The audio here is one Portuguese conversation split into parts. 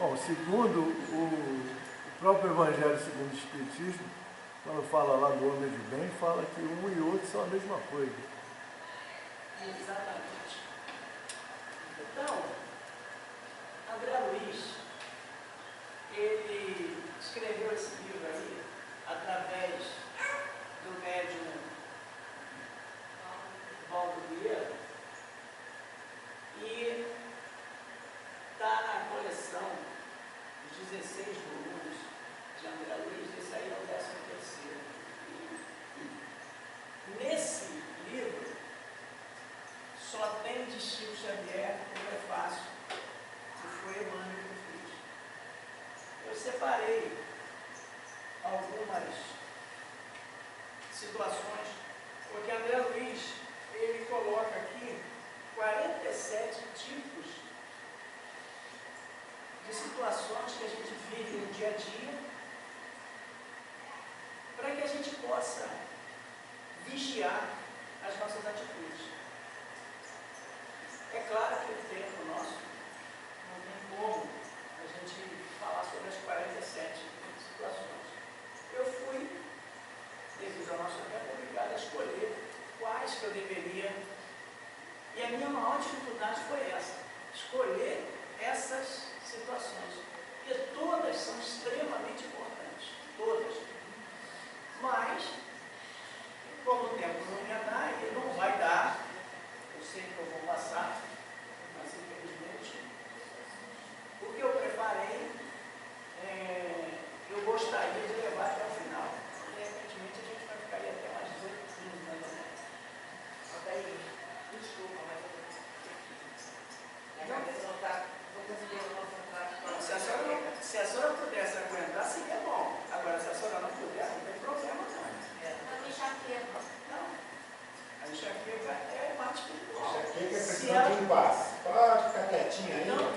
Bom, segundo o próprio Evangelho segundo o Espiritismo, quando fala lá do homem de bem, fala que um e outro são a mesma coisa. Exatamente. Então, André Luiz, ele escreveu esse livro aí através do médium Valdo Vieira e está na coleção dos 16 volumes de André Luiz. Esse aí é o 13º. Nesse livro só tem de Chico Xavier o prefácio, que foi Emmanuel que fez. Eu separei algumas situações, porque André Luiz, ele coloca aqui 47 tipos de situações que a gente vive no dia a dia, para que a gente possa vigiar as nossas atitudes. É claro que o tempo nosso não tem como a gente falar sobre as 47 situações. Eu fui, devido ao nosso tempo, obrigado a escolher quais que eu deveria, e a minha maior dificuldade foi essa, escolher essas situações, porque todas são extremamente importantes, todas. Mas, como o tempo não me dá, ele não vai dar, eu sei que eu vou passar, mas infelizmente, o que eu preparei, eu gostaria de levar até o final. De repente a gente vai ficar aí até mais 18 minutos, mais ou menos. Até aí, desculpa, mas eu vou conseguir concentrar. Se a senhora pudesse aguentar, seria bom. Agora, se a senhora não puder, não tem problema não. A enxaqueca. Não. A enxaqueca é parte espiritual. Enxaqueca é questão de impasse. Pode ficar quietinha aí. Então,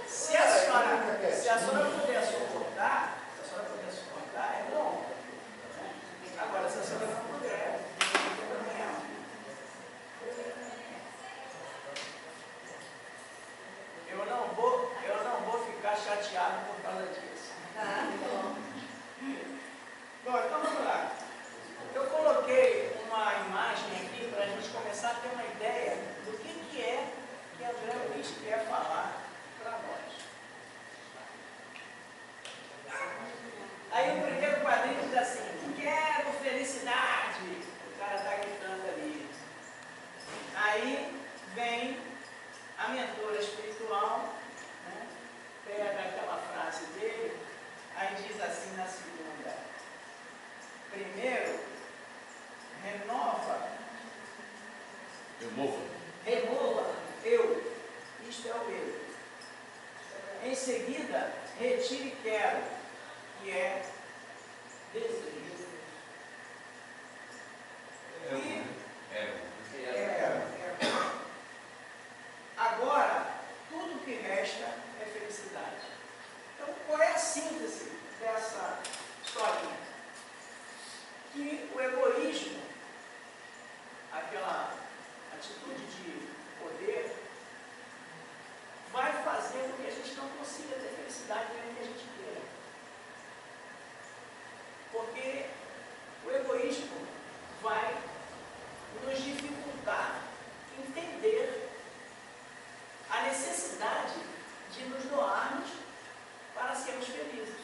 se a senhora puder suportar, é bom. Agora, se a senhora não puder, não tem problema. Eu não vou ficar chateado por causa disso. Bom, então vamos lá. Eu coloquei uma imagem aqui para a gente começar a ter uma ideia do que é que André Luiz quer falar para nós. Aí o primeiro quadrinho diz assim: quero felicidade. O cara está gritando ali. Aí vem a mentora espiritual, né, pega aquela frase dele, aí diz assim na segunda: primeiro, remova, eu, isto é o eu. Em seguida, retire quero, que é desejo. Agora, tudo que resta é felicidade. Então, qual é a síntese dessa historinha? Que o egoísmo, aquela atitude de poder, vai fazer com que a gente não consiga ter felicidade mesmo que a gente queira. Porque o egoísmo vai nos dificultar entender a necessidade de nos doarmos para sermos felizes.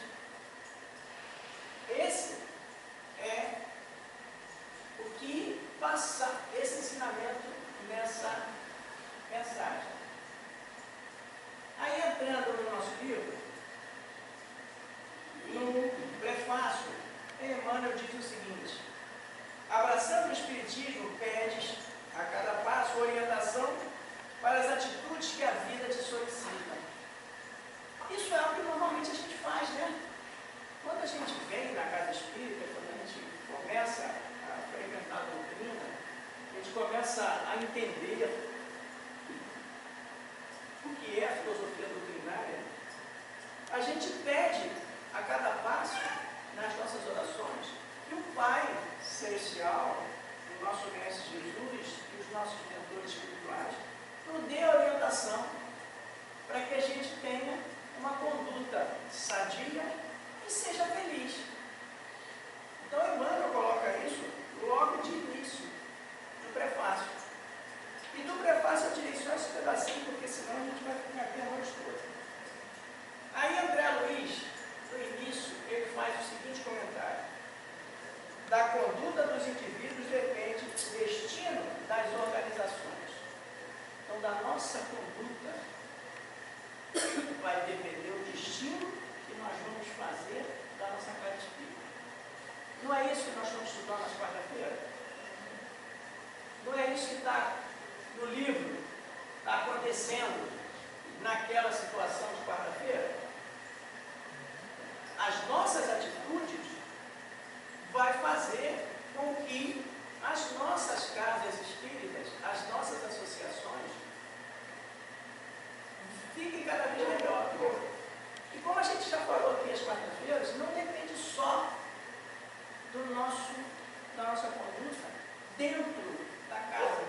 Esse é o que passa esse ensinamento nessa mensagem. Aí, entrando no nosso livro, no prefácio, Emmanuel diz o seguinte: abraçando o Espiritismo, pedes a cada passo orientação para as atitudes que a vida te solicita. Isso é algo que normalmente a gente faz, né? Quando a gente vem na casa espírita, quando a gente começa a frequentar a doutrina, a gente começa a entender o que é a filosofia doutrinária, a gente pede a cada passo, nas nossas orações, que o Pai Celestial, o nosso Mestre Jesus e os nossos mentores espirituais nos dê a orientação para que a gente tenha uma conduta sadia e seja feliz. Então Emmanuel coloca isso logo de início, no prefácio. E no prefácio eu tirei só esse pedacinho, porque senão a gente vai ficar aqui a noite toda. Aí André Luiz, no início, ele faz o seguinte comentário: da conduta dos indivíduos depende o destino das organizações. Então, da nossa conduta vai depender o destino que nós vamos fazer da nossa casa espírita. Não é isso que nós estamos estudando nas quarta-feiras? Não é isso que está no livro, está acontecendo naquela situação de quarta-feira? As nossas atitudes vai fazer com que as nossas casas espíritas, as nossas associações, fiquem cada vez melhor. E como a gente já falou aqui às quartas-feiras, não depende só da nossa conduta dentro da casa.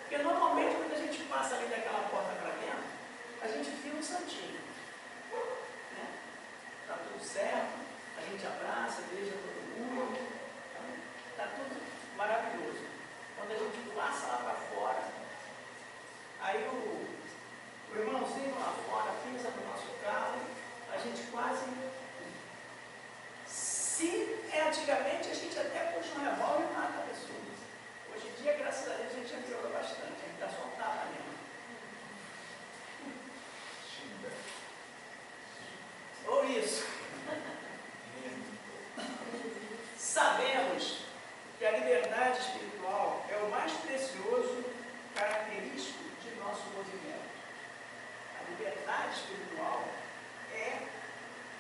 Porque normalmente quando a gente passa ali daquela porta para dentro, a gente vira um santinho. Está tudo certo, a gente abraça, beija todo mundo, está tudo maravilhoso. Quando a gente passa lá para fora, aí o irmãozinho lá fora pisa no nosso carro, a gente quase... Se antigamente a gente até puxa um revólver e mata a pessoa. Hoje em dia, graças a Deus, a gente já melhorou bastante, a gente dá só um tapa mesmo. Ou isso. Sabemos que a liberdade espiritual é o mais precioso característico de nosso movimento. A liberdade espiritual é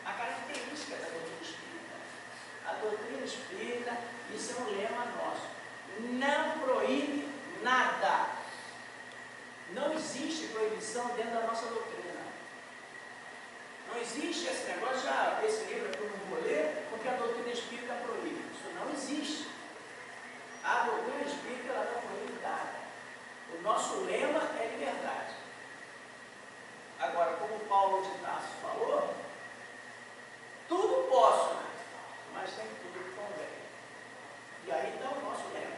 a característica da doutrina espírita. A doutrina espírita, isso é um lema nosso, não proíbe nada. Não existe proibição dentro da nossa doutrina. Não existe esse negócio, esse livro aqui eu não vou ler, porque a doutrina espírita proíbe. Isso não existe. A doutrina espírita, ela não proíbe nada. O nosso lema é liberdade. Agora, como Paulo de Tarso falou, tudo posso, mas nem tudo que convém. E aí está o nosso lema.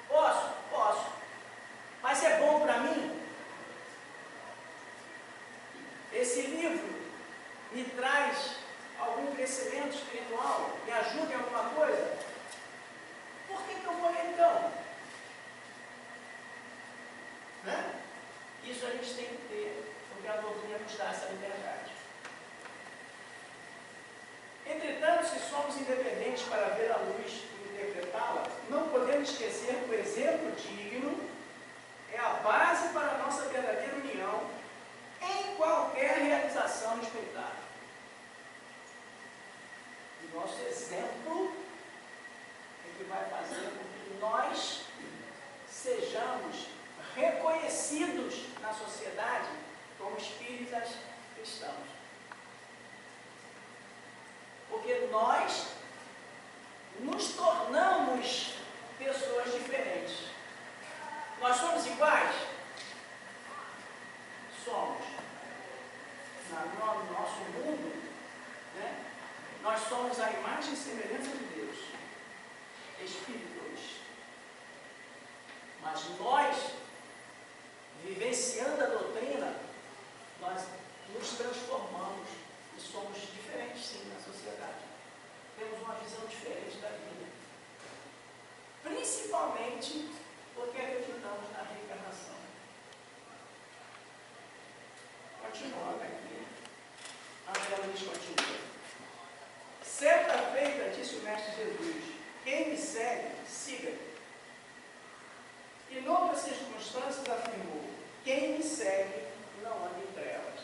Posso. Mas é bom para mim? Esse livro me traz algum crescimento espiritual? Me ajuda em alguma coisa? Por que eu vou ler então? Né? Isso a gente tem que ter, porque a doutrina nos dá essa liberdade. Entretanto, se somos independentes para ver a luz e interpretá-la, não podemos esquecer que o exemplo digno é a base para a nossa verdadeira união em qualquer realização respeitada. O nosso exemplo é que vai fazer com que nós sejamos reconhecidos na sociedade como espíritas cristãos. Porque nós nos tornamos pessoas diferentes. Nós somos iguais? Somos. No nosso mundo, né, nós somos a imagem e semelhança de Deus, espíritos. Mas nós, vivenciando a doutrina, nós nos transformamos e somos diferentes, sim, na sociedade. Temos uma visão diferente da vida. Principalmente porque acreditamos na reencarnação. Continuando aqui, André Luiz continua. Certa feita, disse o Mestre Jesus, quem me segue, siga-me. E noutras circunstâncias afirmou, quem me segue não anda em trevas.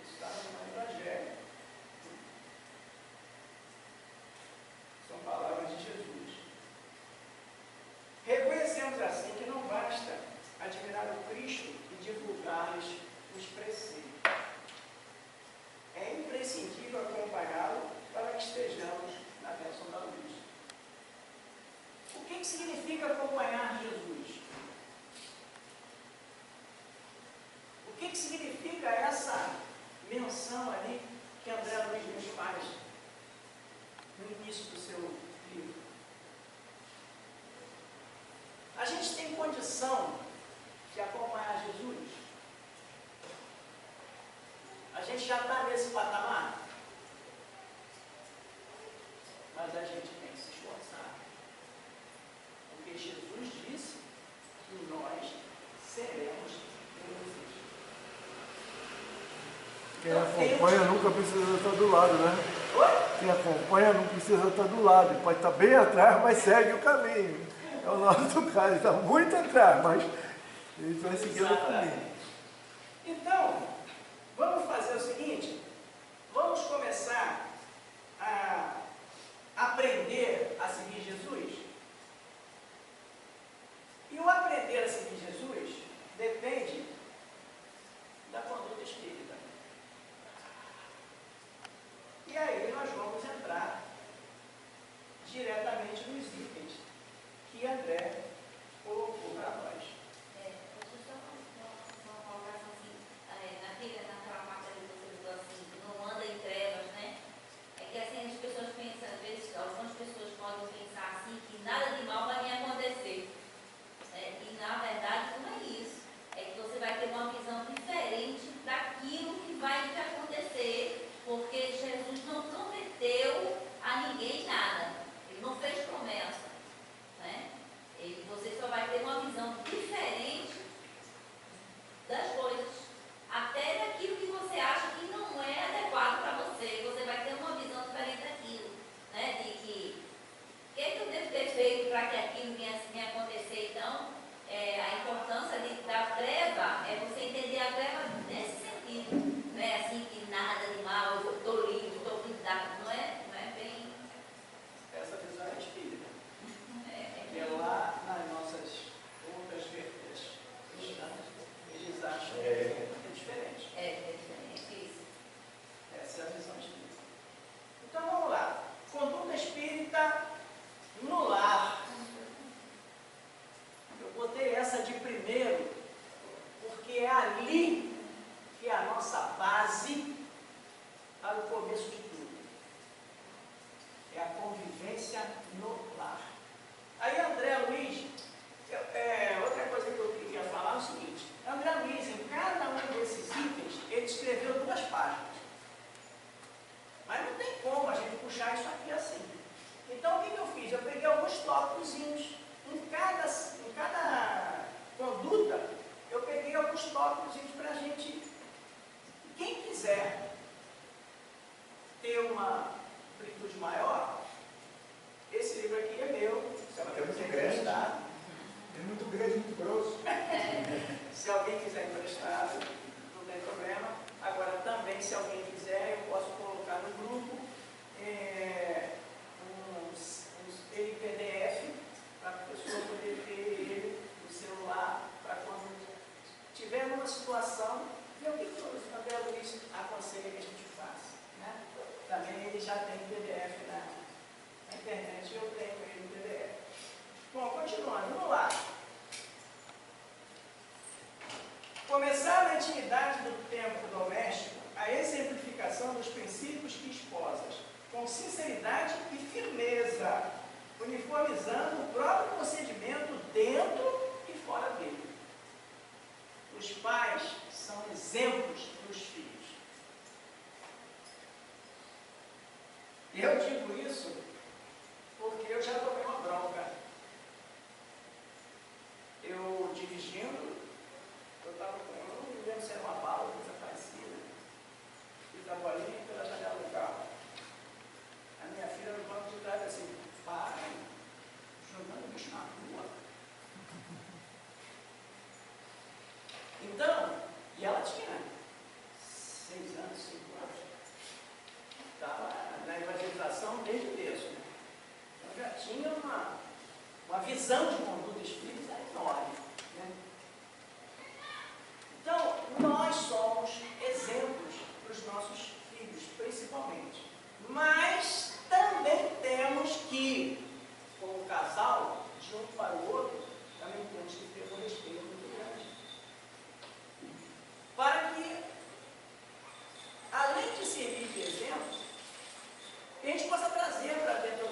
Isso está no Evangelho. São palavras de Jesus. Reconhecemos assim que não basta admirar o Cristo e divulgar-lhes os preceitos. É imprescindível acompanhá-lo para que estejamos na bênção da luz. O que significa acompanhar Jesus? O que significa essa início do seu livro. A gente tem condição de acompanhar Jesus? A gente já está nesse patamar? Mas a gente tem que se esforçar. Porque Jesus disse que nós seremos felizes. Quem acompanha nunca precisa estar do lado, né? Oi? Quem acompanha não precisa estar do lado. Ele pode estar bem atrás, mas segue o caminho. É o nosso caso, ele está muito atrás, mas ele vai seguindo o caminho. Então, vamos fazer o seguinte, vamos começar a aprender a seguir Jesus. E o aprender a seguir Jesus depende da conduta espírita. E aí nós vamos entrar diretamente nos itens que André colocou para nós. Deixa eu só uma colocação assim, naquela parte ali que você falou assim, que não anda em trevas, né? É que assim as pessoas pensam, às vezes, algumas pessoas podem pensar assim, que nada de mal vai me acontecer. E na verdade não é isso. É que você vai ter uma visão diferente daquilo que vai te acontecer, porque Jesus não prometeu a ninguém nada. Ele não fez promessa. Né? Você só vai ter uma visão diferente das coisas, até daquilo que você acha que não é adequado para você. Você vai ter uma visão diferente daquilo, né? De que o que eu devo ter feito para que aquilo venha me acontecer. Então, a importância da treva é você entender a treva nesse sentido, não é assim que nada de mal, eu estou livre, estou cuidado, não é bem. Essa visão é espírita. Que é lá nas nossas outras vertentes cristãs, eles acham que é diferente. É diferente isso. Essa é a visão espírita. Então vamos lá. Conduta espírita no lar. Eu botei essa de primeiro, porque é ali que é a nossa base para o começo de tudo. É a convivência no lar. Aí André Luiz, outra coisa que eu queria falar é o seguinte, André Luiz, em cada um desses itens, ele escreveu 2 páginas. Mas não tem como a gente puxar isso aqui assim. Então o que eu fiz? Eu peguei alguns tópicozinhos. Em cada conduta, eu peguei alguns tópicozinhos para a gente, quem quiser ter uma amplitude maior, esse livro aqui é meu. Se alguém quiser emprestar, É muito grande, muito grosso. se alguém quiser emprestar, não tem problema. Agora também, se alguém quiser, eu posso colocar no grupo ele PDF, para a pessoa poder ter ele no celular, para quando tiver numa situação, ver o que o André Luiz aconselha que a gente faça. Né? Também ele já tem PDF na internet, eu tenho ele no PDF. Bom, continuando, vamos lá. Começar na intimidade do tempo doméstico a exemplificação dos princípios que esposas, com sinceridade e firmeza, uniformizando o próprio procedimento dentro e fora dele. Os pais são exemplos para os filhos. Eu digo isso porque eu já tomei uma bronca. Eu dirigindo, eu estava com, eu não me lembro se era uma bala, coisa parecida, fiz a bolinha pela janela do carro. A minha filha no banco de trás assim, pai, jogando bicho na rua. Então, e ela tinha 6 anos, 5 anos. Estava na evangelização desde o berço. Né? Então já tinha uma visão de conduta espírita enorme. Né? Então, nós somos exemplos para os nossos filhos, principalmente. Mas também temos que, como casal, de um para o outro, também temos que ter um respeito muito grande. Para que, além de servir de exemplo, a gente possa trazer para dentro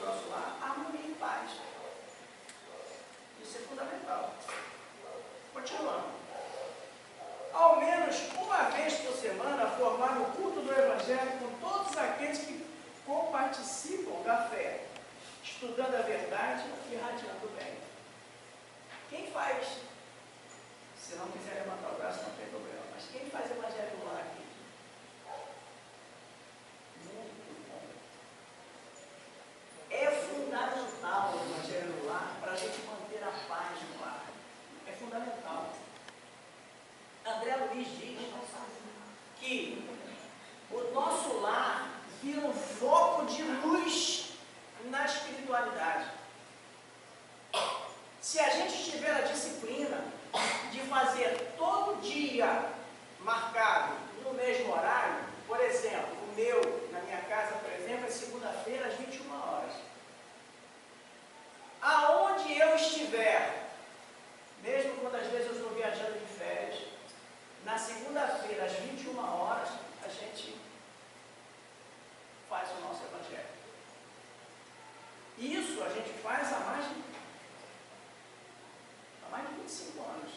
estudando a verdade e irradiando o bem. Quem faz, se não quiser levantar o braço, não tem problema, mas quem faz evangelho no lar aqui? Muito bom. É fundamental o evangelho no lar para a gente manter a paz no lar. É fundamental. André Luiz diz que o nosso lar vira um foco de luz na espiritualidade. Se a gente tiver a disciplina de fazer todo dia marcado no mesmo horário, por exemplo, o meu, na minha casa, por exemplo, é segunda-feira às 21 horas. Aonde eu estiver, mesmo quando às vezes eu estou viajando de férias, na segunda-feira às 21 horas, a gente faz o nosso evangelho. Isso a gente faz há mais de 25 anos.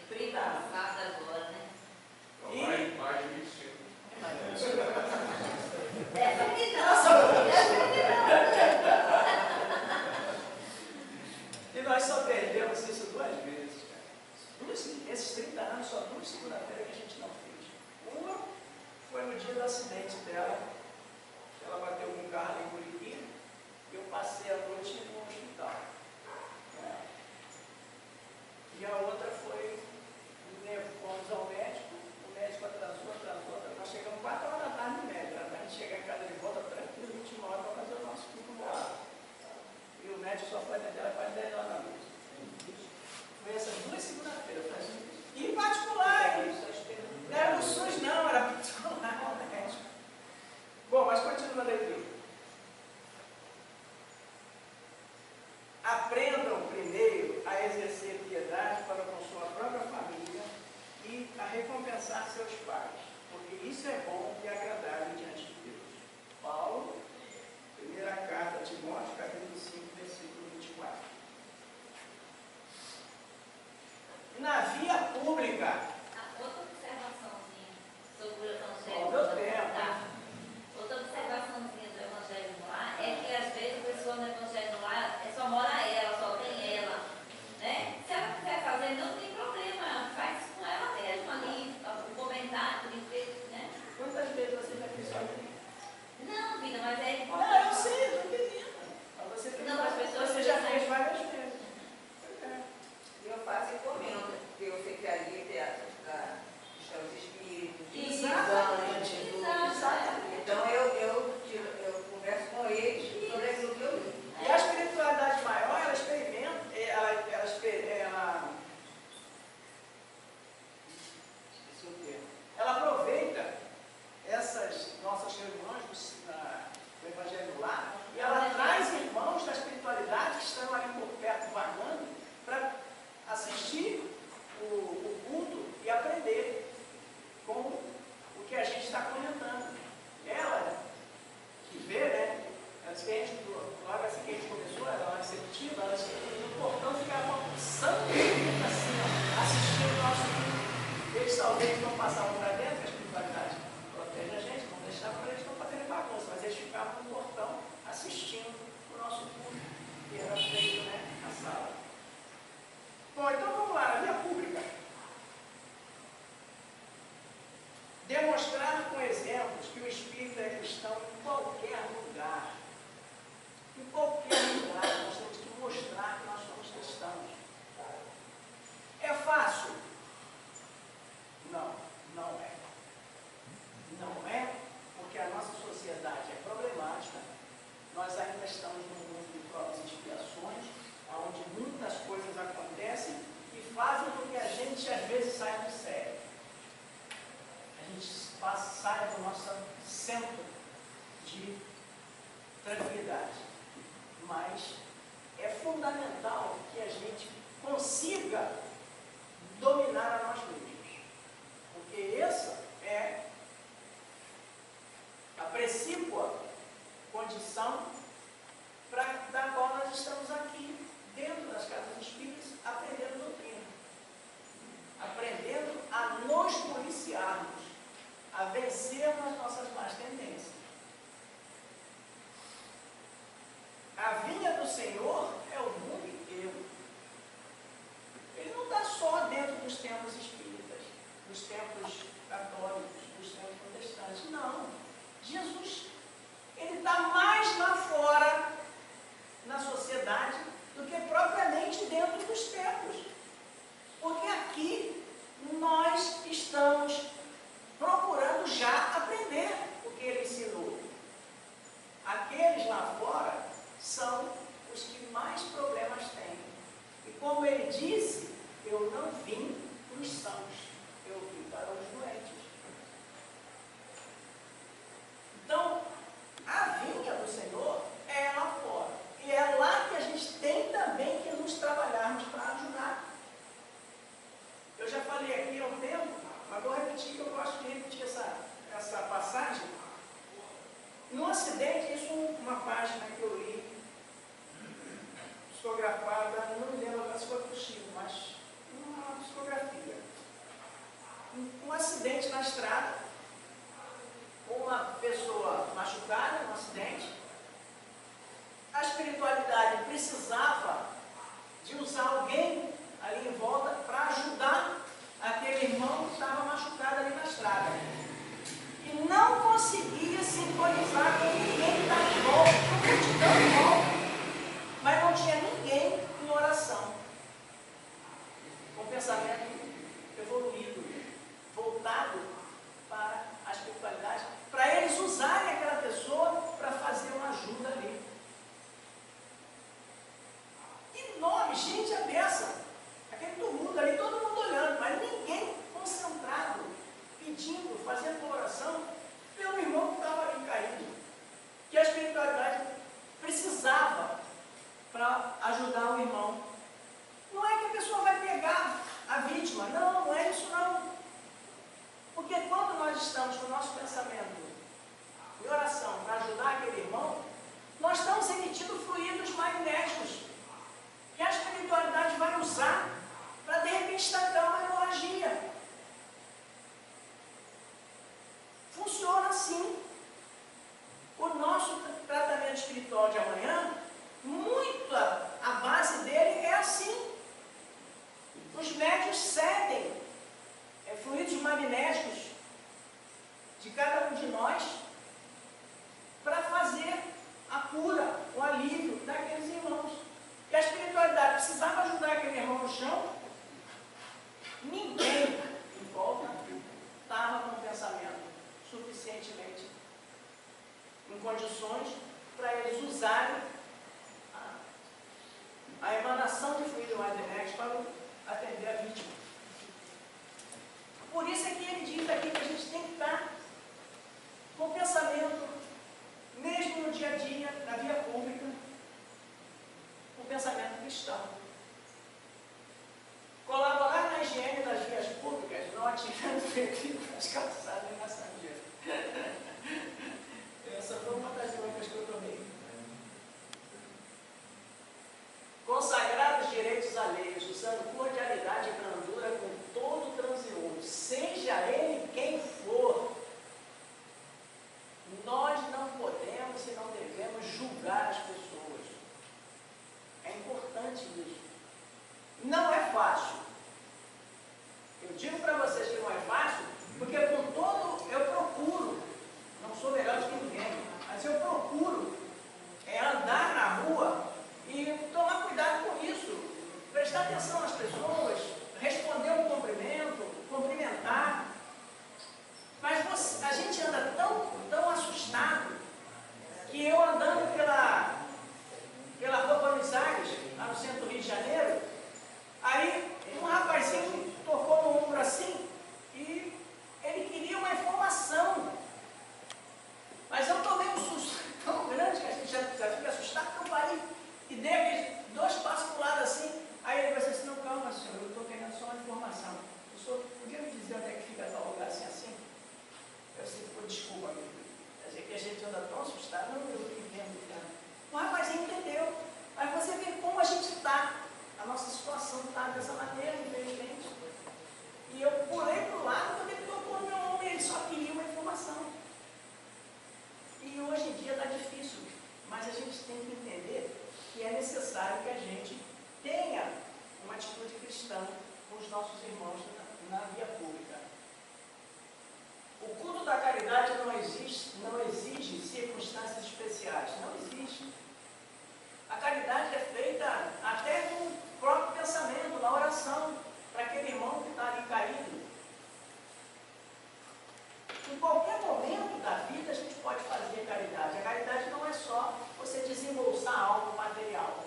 30 anos. Agora, né? E Mais de 25. Dessa aqui não. E nós só perdemos isso 2 vezes. Esses 30 anos, só 2 segunda-feiras que a gente não fez. Uma foi no dia do acidente dela. Ela bateu com um carro em Muriqui. Eu passei a noite no hospital. E a outra foi, fomos ao médico, o médico atrasou. Nós chegamos 4 horas da tarde no médico. Para a gente chegar em casa de volta tranquilo, 21 horas para fazer o nosso culto moral. E o médico só foi atender ela quase 10 horas da noite. Foi essas 2 segunda-feiras. E particular, não era no SUS não, era particular, o médico. Bom, mas continuando aqui. Aprendam primeiro a exercer piedade para com sua própria família e a recompensar seus pais, porque isso é bom e agradável diante de Deus. Paulo, primeira carta a Timóteo, capítulo 5, versículo 24. Na via pública. Outra observaçãozinha sobre o Ó, evangelho. meu tempo. Tá. Outra observaçãozinha do evangelho no lar é que às vezes a pessoa no evangelho no lar só mora ela, só tem ela. Né? Se ela quiser fazer, não tem problema, faz com ela mesma ali, o comentário, né? Quantas vezes você já fez sozinho? Não, vida, mas é Não, importante. eu sei, eu estou entendendo. Mas você fez, Não, as pessoas você já precisam- fez várias vezes. Pois é. Eu faço encomenda, porque eu sei que ali estão os espíritos, Exatamente. exatamente. Então eu converso com eles sobre aquilo que eu li. E a espiritualidade maior, ela experimenta, esqueci o termo. Ela aproveita essas nossas reuniões do Evangelho lá e ela traz irmãos da espiritualidade que estão ali por perto vagando para assistir o culto e aprender com o que a gente está comentando. Ela que vê, né? Antes que a gente, logo assim que a gente começou, ela era receptiva, ela no portão ficava uma santo assim, ó, assistindo o nosso culto. Eles talvez não passavam para dentro, a espiritualidade protege a gente, não deixava para eles não fazerem bagunça, mas eles ficavam no portão assistindo o nosso culto, que era feito, né, na sala. Bom, então vamos lá, na via pública. Demonstrar com exemplos que o espírito é cristão em qualquer lugar. Em qualquer lugar, nós temos que mostrar que nós somos cristãos. É fácil? Não, não é. Não é, porque a nossa sociedade é problemática. Nós ainda estamos num mundo de provas e expiações, onde muitas coisas acontecem e fazem com que a gente, às vezes, saia do sério. A gente saia do nosso centro de tranquilidade. Mas é fundamental que a gente consiga dominar a nós mesmos. Porque essa é a precípua condição da qual nós estamos aqui, dentro das casas espíritas, aprendendo doutrina. Aprendendo a nos policiarmos, a vencermos as nossas más tendências. página que eu li, psicografada, não me lembro agora se foi possível, mas uma psicografia. Um acidente na estrada, uma pessoa machucada, um acidente. A espiritualidade precisava de usar alguém ali em volta para ajudar aquele irmão que estava machucado ali na estrada. E não conseguia sintonizar com ninguém que estava em volta, com multidão em volta. Mas não tinha ninguém em oração, com pensamento evoluído, voltado para a espiritualidade, para eles usarem aquela pessoa para fazer uma ajuda ali. E nome, gente, a beça, aquele tumulto ali, todo mundo olhando, mas ninguém concentrado, pedindo, fazendo uma oração pelo irmão que estava ali caído, que a espiritualidade precisava para ajudar o irmão. Não é que a pessoa vai pegar a vítima, não é isso não. Porque quando nós estamos com o nosso pensamento em oração para ajudar aquele irmão, nós estamos emitindo fluidos magnéticos que a espiritualidade vai usar para de repente estancar uma hemorragia. Funciona assim. O nosso tratamento espiritual de amanhã, muito a base dele é assim. Os médios cedem fluidos magnéticos de cada um de nós para fazer a cura, o alívio daqueles irmãos. E a espiritualidade precisava ajudar aquele irmão no chão, ninguém em volta estava com pensamento suficientemente em condições para eles usarem a emanação de fluido magnético para atender a vítima. Por isso é que ele diz aqui que a gente tem que estar com o pensamento, mesmo no dia a dia, na via pública, o pensamento cristão. Colaborar na higiene das vias públicas, não atirando ferido nas calçadas e na sangueira. Essa foi uma das dicas que eu tomei. Consagrar os direitos alheios, usando cordialidade e brandura com todo transeunte, seja ele quem for. Nós não podemos e não devemos julgar as pessoas. É importante isso. Não é fácil. Eu digo para vocês que não é fácil, porque com todo eu procuro, não sou melhor do que ninguém, mas eu procuro andar na rua e tomar cuidado com isso, prestar atenção nas pessoas, responder um cumprimento, cumprimentar. Mas a gente anda tão assustado que eu andando pela rua Buenos Aires, lá no centro do Rio de Janeiro, aí um rapazinho tocou no ombro assim e ele queria uma informação. Mas eu tomei um susto tão grande que a gente já fica assustado, que eu parei e dei aqueles 2 passos para o lado assim. Aí ele vai assim, não, calma senhor, eu estou querendo só uma informação. O senhor podia me dizer onde é que fica tal lugar assim assim? Eu sei, desculpa, amigo. Quer dizer que a gente anda tão assustado, não, eu entendo, cara. O rapazinho entendeu. Mas você vê como a gente está. A nossa situação está dessa maneira, infelizmente. E eu pulei para o lado porque ele tocou no meu ombro e ele só queria uma informação. E hoje em dia está difícil, mas a gente tem que entender que é necessário que a gente tenha uma atitude cristã com os nossos irmãos na via pública. O culto da caridade não exige circunstâncias especiais, não existe. A caridade é feita até com o próprio pensamento, na oração, para aquele irmão que está ali caído. Em qualquer momento da vida a gente pode fazer caridade. A caridade não é só você desembolsar algo material.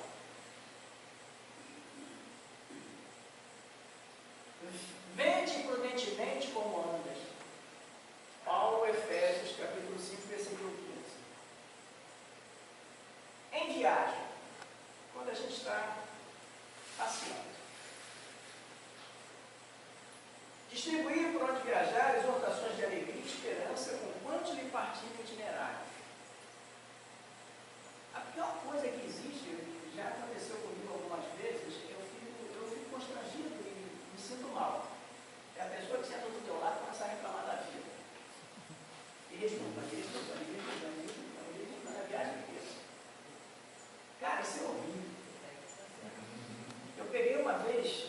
Vende prudentemente como andas. Paulo, Efésios, capítulo 5, versículo 15. Em viagem, quando a gente está passeando. Distribuir por onde viajar exortações de alegria e esperança com quantos lhe partir no itinerário. igreja urbana, igreja urbana, igreja urbana, igreja urbana, a viagem inteira. Cara, isso é horrível. Eu peguei uma vez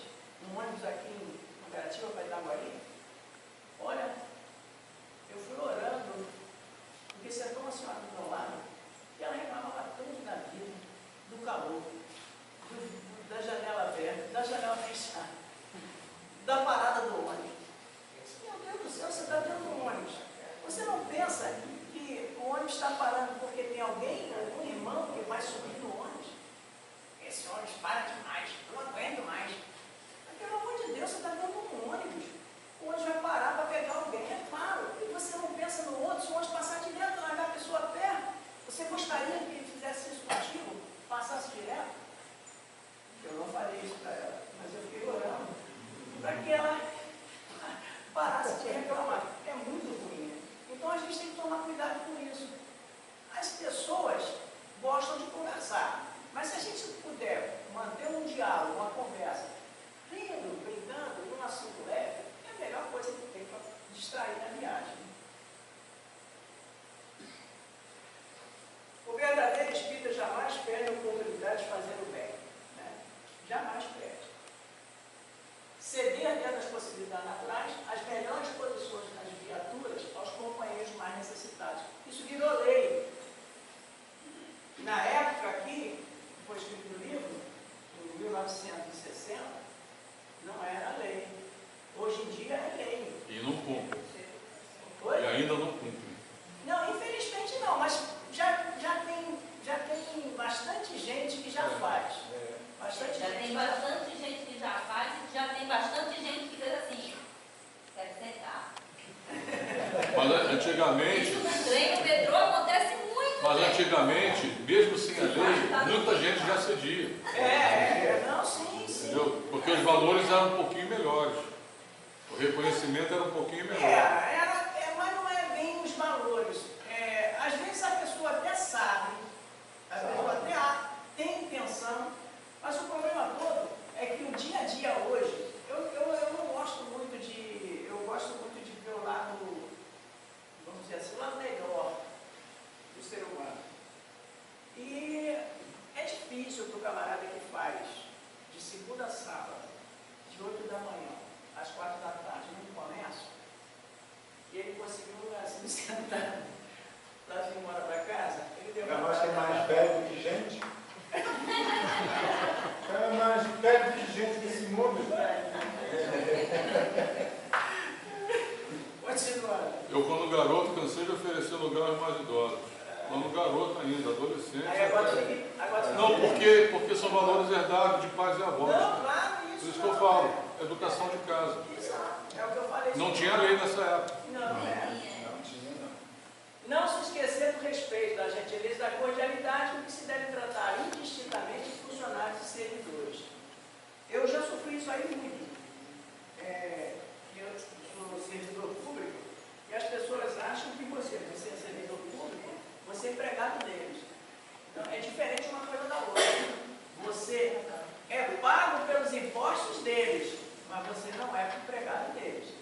um ônibus aqui em Guaratiba para Itaguari. Olha, eu fui orando, porque sentou uma senhora do meu lado e ela reclamava tanto da vida, do calor, da janela aberta, da janela fechada, da parada do ônibus. Meu Deus do céu, você está dentro do ônibus. Você não pensa que o ônibus está parando porque tem alguém, algum irmão que vai subir no ônibus? Esse ônibus para demais, eu não aguento mais. Mas, pelo amor de Deus, você está dentro de um ônibus. O ônibus vai parar para pegar alguém, é claro. E você não pensa no outro, se o ônibus passar direto, largar a pessoa a pé. Você gostaria que ele fizesse isso contigo? Passasse direto? Eu não falei isso para ela, mas eu fiquei orando para que ela parasse de reclamar. É muito ruim. Então a gente tem que tomar cuidado com isso. As pessoas gostam de conversar, mas se a gente puder manter um diálogo, uma conversa, rindo, brincando, num assunto leve, é a melhor coisa que tem para distrair na viagem. O verdadeiro espírita jamais perde a oportunidade de fazer o bem. Né? Jamais perde. Ceder dentro das possibilidades naturais as melhores posições nas viaturas aos companheiros mais necessitados. Isso virou lei. Na época aqui, foi escrito no livro, em 1960, não era lei. Hoje em dia é lei. E não cumpre. Oi? E ainda não cumpre. Não, infelizmente não, mas já tem bastante gente que já faz. Bastante Já gente. tem bastante gente que já faz e já tem bastante gente que diz assim, quero sentar. Mas antigamente, Isso no trem, no metrô, acontece muito. mas antigamente, mesmo sem a lei, muita gente já cedia. Não, sim. Entendeu? Porque os valores eram um pouquinho melhores. O reconhecimento era um pouquinho melhor. Mas não é bem os valores. Às vezes a pessoa até sabe, a pessoa até tem intenção, mas o problema todo é que o dia a dia hoje, eu não gosto muito de, eu gosto muito de ver o lado, vamos dizer assim, o lado melhor do ser humano. E é difícil para o camarada que faz de segunda a sábado, de 8 da manhã às 4 da tarde, no comércio, e ele conseguiu um lugarzinho sentado para vir embora para casa. Ele É mais que mais velho do que gente? É mais velho do que gente desse mundo. Continuando. Eu, quando garoto, cansei de oferecer lugar aos mais idosos. Quando garoto ainda, adolescente. Aí agora Não, porque são valores herdados de pais e avós. Não, claro, isso. Por isso que eu falo, educação de casa. Exato, é o que eu falei. Não tinha lei nessa época. Não se esquecer do respeito, da gentileza, da cordialidade, com que se deve tratar indistintamente funcionários e servidores. Eu já sofri isso aí muito. Eu sou servidor público e as pessoas acham que você é servidor público, você é empregado deles. Então, é diferente uma coisa da outra. Você é pago pelos impostos deles, mas você não é empregado deles.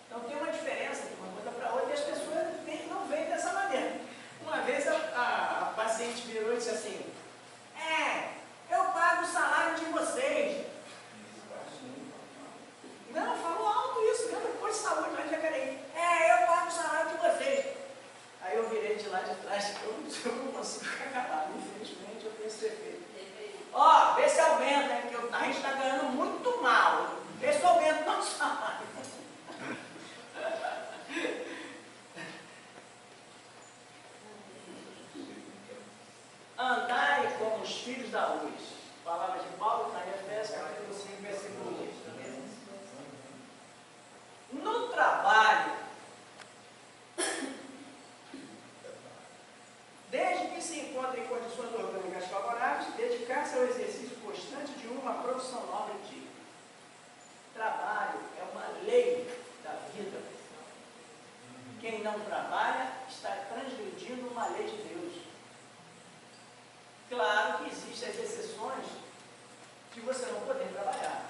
Então tem uma diferença de uma coisa para outra e as pessoas não veem dessa maneira. Uma vez a paciente virou e disse assim, eu pago o salário de vocês. Não, falou alto isso, dentro do posto de saúde lá de Jacareí. Eu pago o salário de vocês. Aí eu virei de lá de trás, eu não consigo ficar calado, infelizmente eu tenho esse defeito. Vê se aumenta, porque a gente está ganhando muito mal. Vê se aumenta o nosso salário. Andai como os filhos da luz. Palavra de Paulo, está em Efésios, capítulo 5, versículo 1. No trabalho, desde que se encontre em condições orgânicas favoráveis, dedicar-se ao exercício constante de uma profissão nova e digna. Trabalho é uma lei da vida. Quem não trabalha está transgredindo uma lei de Deus. Claro que existem as exceções de você não poder trabalhar.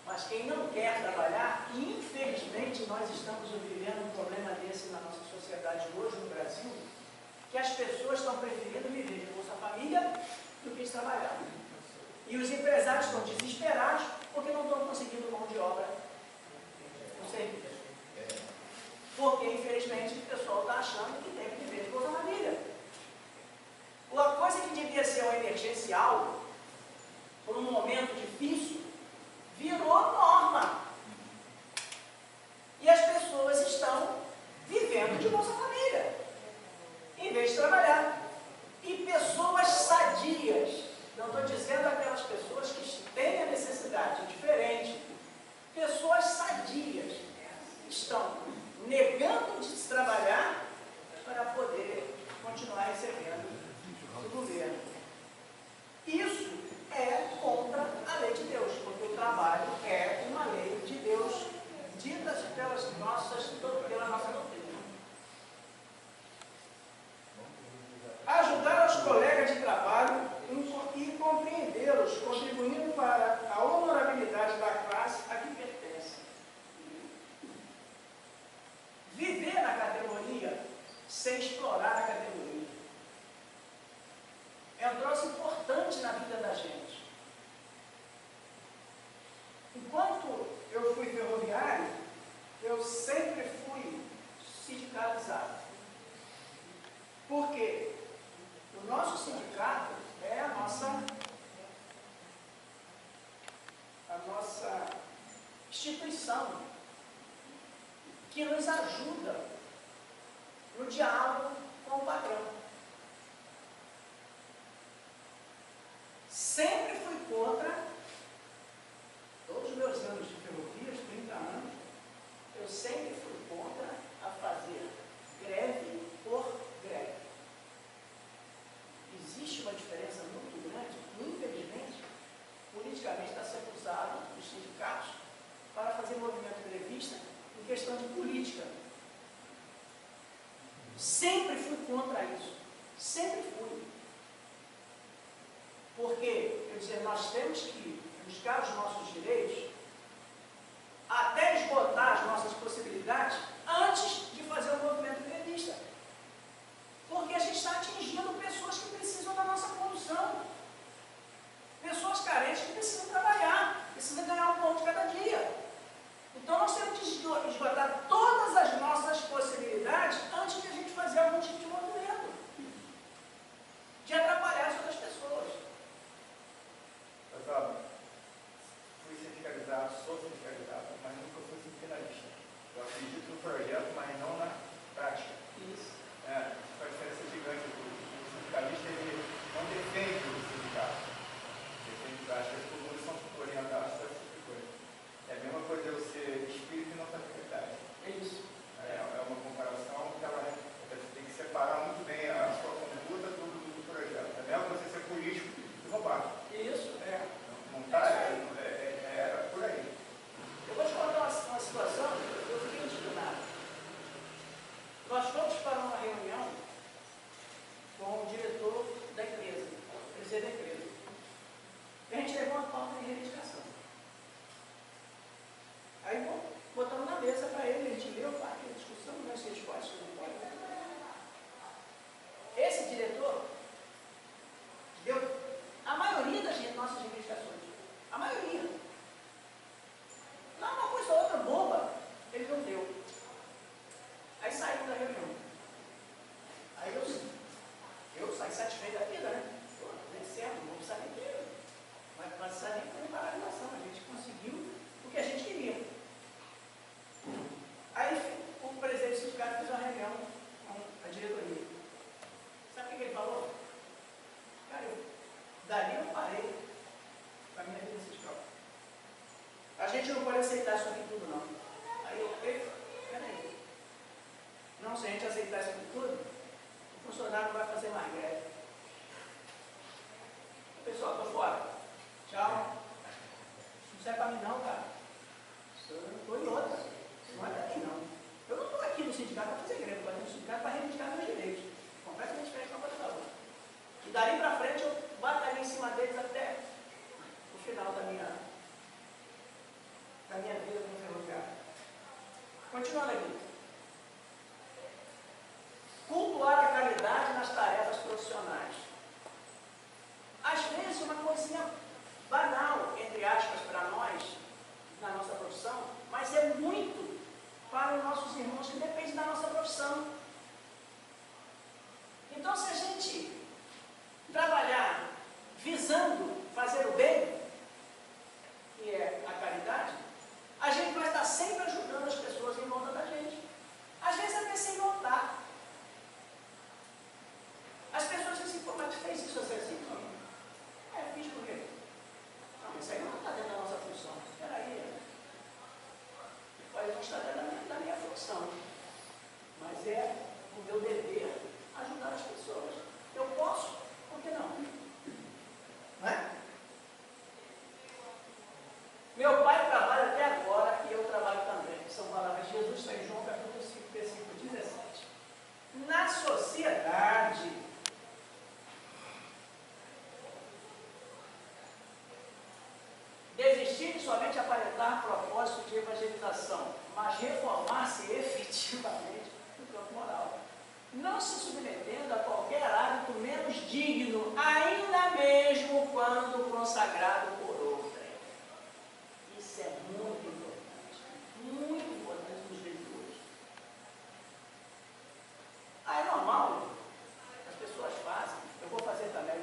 Mas quem não quer trabalhar, e infelizmente nós estamos vivendo um problema desse na nossa sociedade hoje no Brasil, que as pessoas estão preferindo viver de Bolsa Família do que de trabalhar. E os empresários estão desesperados porque não estão conseguindo mão de obra no serviço. Porque, infelizmente, o pessoal está achando que tem que viver de Bolsa Família. Uma coisa que devia ser um emergencial, por um momento difícil, virou norma. E as pessoas estão vivendo de Bolsa Família, em vez de trabalhar. E pessoas sadias, não estou dizendo aquelas pessoas que têm a necessidade, é diferente. Pessoas sadias estão negando de se trabalhar para poder continuar recebendo do governo. Isso é contra a lei de Deus, porque o trabalho é uma lei de Deus dita pela nossa doutrina. Ajudar os colegas de trabalho e compreendê-los, contribuindo para a honorabilidade da classe a que pertence. Viver na categoria sem explorar a categoria é um troço importante na vida da gente. Enquanto eu fui ferroviário, eu sempre fui sindicalizado. Por quê? O nosso sindicato é a nossa instituição que nos ajuda no diálogo com o patrão. Sempre fui contra, todos os meus anos de ferrovias, 30 anos, eu sempre fui contra a fazer greve por greve. Existe uma diferença muito grande, infelizmente, politicamente está sendo usado os sindicatos para fazer movimento grevista em questão de política. Sempre fui contra isso. Sempre fui. Porque, quer dizer, nós temos que buscar os nossos direitos até esgotar as nossas possibilidades antes de fazer o movimento grevista. Porque a gente está atingindo pessoas que precisam da nossa condução. Pessoas carentes que precisam trabalhar, precisam ganhar um pão de cada dia. Então nós temos que esgotar todas as nossas possibilidades antes de a gente fazer algum tipo de movimento, de atrapalhar as outras pessoas. Pessoal, fui sindicalizado, sou sindicalizado, mas nunca fui sindicalista. Eu acredito no projeto, mas não na prática. Isso. A diferença gigante do sindicalista, ele não defende o sindicato. Defende, acho que as comuns são orientadas para esse tipo de coisa. É a mesma coisa eu ser espírito e não secretário. É isso. É uma comparação que ela tem que separar muito bem a sua conduta do projeto. É mesmo você ser político e roubar. Isso, Não está, era por aí. Eu vou te contar uma situação, eu fiquei indignado. Nós fomos para uma reunião com o diretor da empresa, o presidente da empresa. E a gente levou uma pauta de reivindicação. Aí botamos na mesa para ele, a gente leu, aquela discussão, não sei se pode, se não pode. Esse diretor deu a maioria das nossas reivindicações. A maioria. Não, uma coisa ou outra boba, ele não deu. Aí saímos da reunião. Aí eu saí satisfeito da vida, né? Pô, vencemos, não precisa nem ter. Mas não precisa nem ter paralisação. A gente conseguiu o que a gente queria. Aí o presidente do sindicato fez uma reunião com a diretoria. Sabe o que ele falou? Cara, dali eu parei com a minha vida sindical. A gente não pode aceitar isso aqui tudo, não. Aí eu, peraí. Não, se a gente aceitar isso aqui tudo, o funcionário não vai fazer mais greve. Pessoal, tô fora. Tchau. Não serve para mim não, cara. Eu estou em outra. Isso não é para mim, não. Eu não estou aqui no sindicato para fazer greve, eu estou aqui no sindicato para reivindicar meus direitos. Completamente diferente de uma coisa da outra. E dali para frente eu batalhei em cima deles até o final da minha Continuando aqui. Cultuar a caridade nas tarefas profissionais. Às vezes, uma coisinha banal, entre aspas, para nós, na nossa profissão, mas é muito para os nossos irmãos que dependem da nossa profissão. Então, se a gente trabalhar visando fazer o bem, que é a caridade, a gente vai estar sempre ajudando as pessoas em volta da gente. Às vezes até sem notar. As pessoas dizem assim, pô, mas tu fez isso assim? Não. É, fiz por quê? Não, isso aí não está dentro da nossa função. Espera aí. Mas não está dentro da minha função. Mas é o meu dever ajudar as pessoas. Eu posso, por que não? Não é? Meu pai trabalha até agora e eu trabalho também. São palavras de Jesus, está em João capítulo 5, versículo 17. Na sociedade, desistir de somente aparentar propósito de evangelização, mas reformar-se efetivamente no campo moral, não se submetendo a qualquer hábito menos digno, ainda mesmo quando consagrado por outrem. Isso é muito importante nos dias de hoje. Ah, é normal, as pessoas fazem, eu vou fazer também.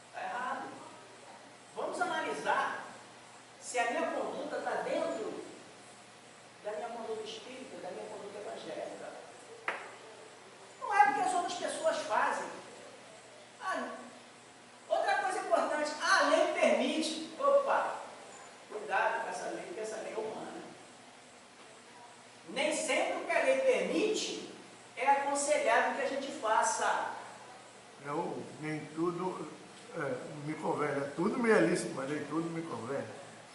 Está errado. Vamos analisar se a minha conduta está dentro da minha conduta espírita, da minha conduta evangélica. Não é porque as outras pessoas fazem. Outra coisa importante, a lei permite. Opa, cuidado com essa lei, porque essa lei é humana. Nem sempre o que a lei permite é aconselhável que a gente faça. Nem tudo me convém. Tudo me é lícito, mas nem tudo me convém.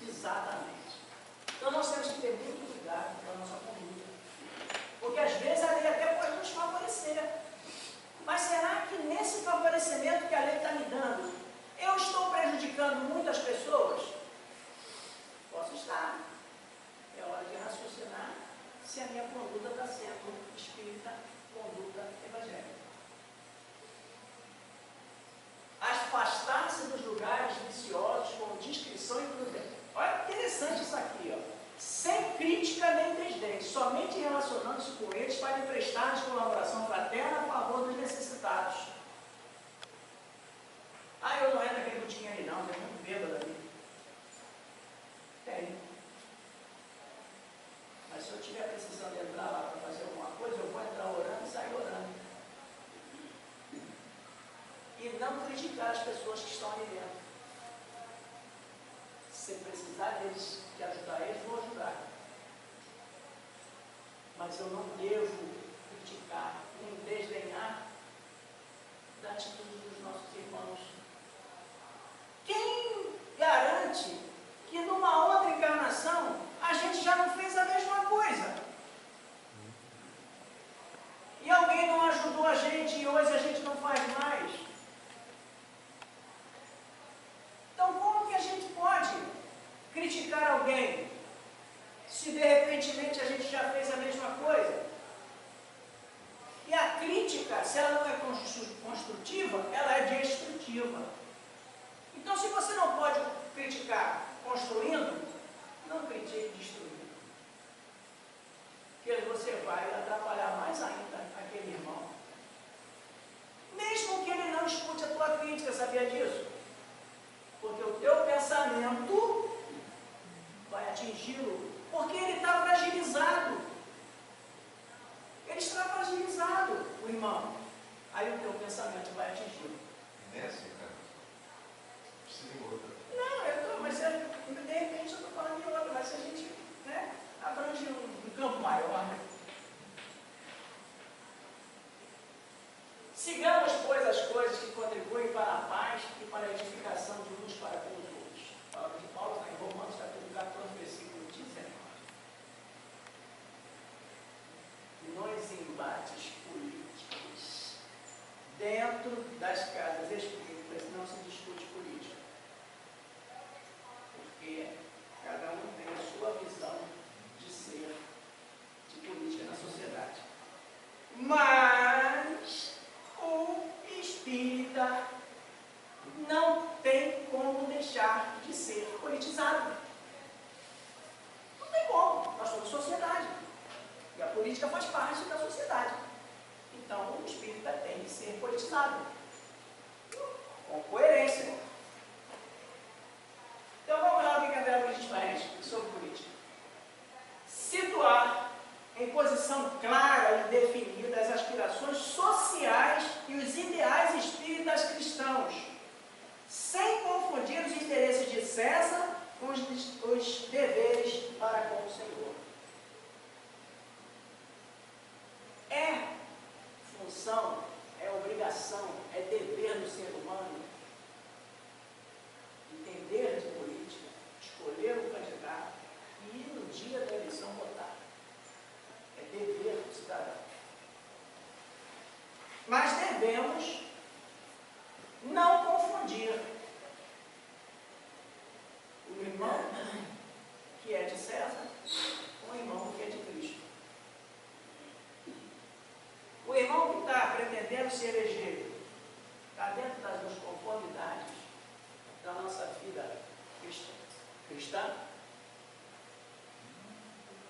Exatamente. Então nós temos que ter muito cuidado com a nossa conduta. Porque às vezes a lei até pode nos favorecer. Mas será que nesse favorecimento que a lei está me dando, eu estou prejudicando muitas pessoas? Posso estar. É hora de raciocinar se a minha conduta está sendo espírita, conduta evangélica. Afastar-se dos lugares viciosos com discrição e prudência. Olha que interessante isso aqui, ó. Sem crítica nem desdém, somente relacionando-se com eles para emprestar-lhes colaboração fraterna a favor dos necessitados. Ah, eu não entro naquele botinho ali não, tem muito bêbado ali. Tem. Mas se eu estiver precisando entrar lá para fazer alguma coisa, eu vou entrar orando e sair orando. E não criticar as pessoas que estão ali dentro. Se precisar deles, de ajudar eles, vou ajudar. Mas eu não devo criticar, nem desdenhar da atitude dos nossos irmãos. Quem garante que numa outra encarnação a gente já não fez a mesma coisa? E alguém não ajudou a gente e hoje a gente não faz mais? Então, como que a gente pode criticar alguém se de repentemente a gente já fez a mesma coisa? E a crítica, se ela não é construtiva, ela é destrutiva. Então, se você não pode criticar construindo, não critique destruindo. Porque você vai atrapalhar mais ainda aquele irmão. Mesmo que ele não escute a tua crítica, sabia disso? Porque o teu pensamento vai atingi-lo, porque ele está fragilizado. Ele está fragilizado, o irmão. Aí o teu pensamento vai atingi-lo. Nessa, cara, precisa de outra. Não, mas de repente eu estou falando de outra, mas se a gente abrange um campo maior. Sigamos, pois, as coisas que contribuem para a paz e para a edificação de uns para com os outros. Palavra de Paulo em Romanos capítulo 14, versículo 19. Nos embates políticos, dentro das casas espíritas, não se discute política. Porque cada um tem a sua visão Mas o espírita não tem como deixar de ser politizado. Não tem como. Nós somos sociedade. E a política faz parte da sociedade. Então, o espírita tem que ser politizado. Com coerência. Então, vamos lá o que a André Luiz diz para a gente sobre política. Situar em posição clara e definida as aspirações sociais e os ideais espíritas cristãos, sem confundir os interesses de César com os deveres para com o Senhor. É função, é obrigação, é dever do ser humano entender de política, escolher um candidato e ir no dia da eleição votar. É dever do cidadão. Mas devemos não confundir o irmão que é de César com o irmão que é de Cristo. O irmão que está pretendendo se eleger está dentro das conformidades da nossa vida cristã?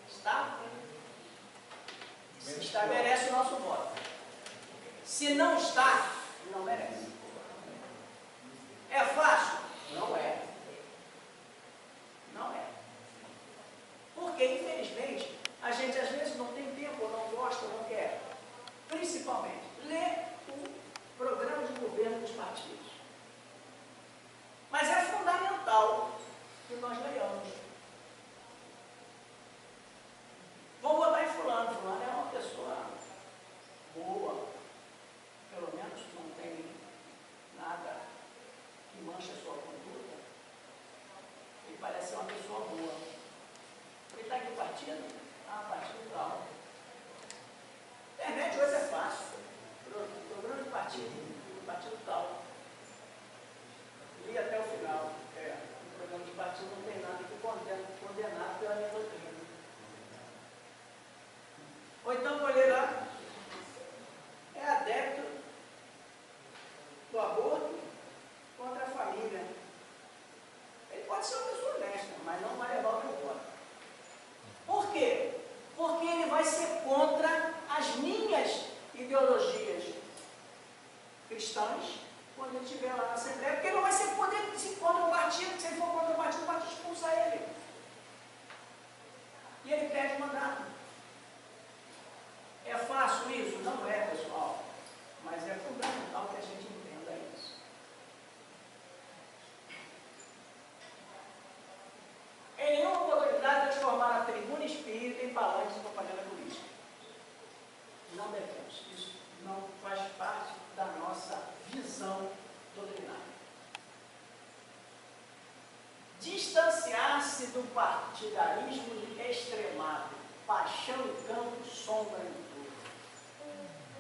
Está? Se está, merece o nosso voto. Se não está, não merece. É fácil? Não é. Não é. Porque, infelizmente, a gente às vezes não tem tempo, ou não gosta, ou não quer. Principalmente, ler o programa de governo dos partidos. Mas é fundamental que nós leiamos. Vou votar em fulano. Fulano é uma pessoa boa, pelo menos não tem nada que manche a sua conduta. Ele parece ser uma pessoa boa. Ele está em que partido? Ah, partido tal. Internet hoje é fácil. Programa de partido tal. Li até o final. O programa de partido não tem nada que condenar pela minha doutrina. Ou então vou ler lá, é adepto do aborto contra a família. Ele pode ser uma pessoa honesta, mas não vai levar o meu voto. Por quê? Porque ele vai ser contra as minhas ideologias cristãs quando ele estiver lá na Assembleia, porque ele não vai ser poder se contra o partido. Se ele for contra o partido expulsa ele. E ele perde o mandato. É fácil isso? Não é, pessoal. Mas é fundamental que a gente entenda isso. Em nenhuma oportunidade transformar a tribuna espírita em palanque de propaganda política. Não devemos. Isso não faz parte da nossa visão doutrinária. Distanciar-se do partidarismo extremado, paixão em campo, sombra em tudo.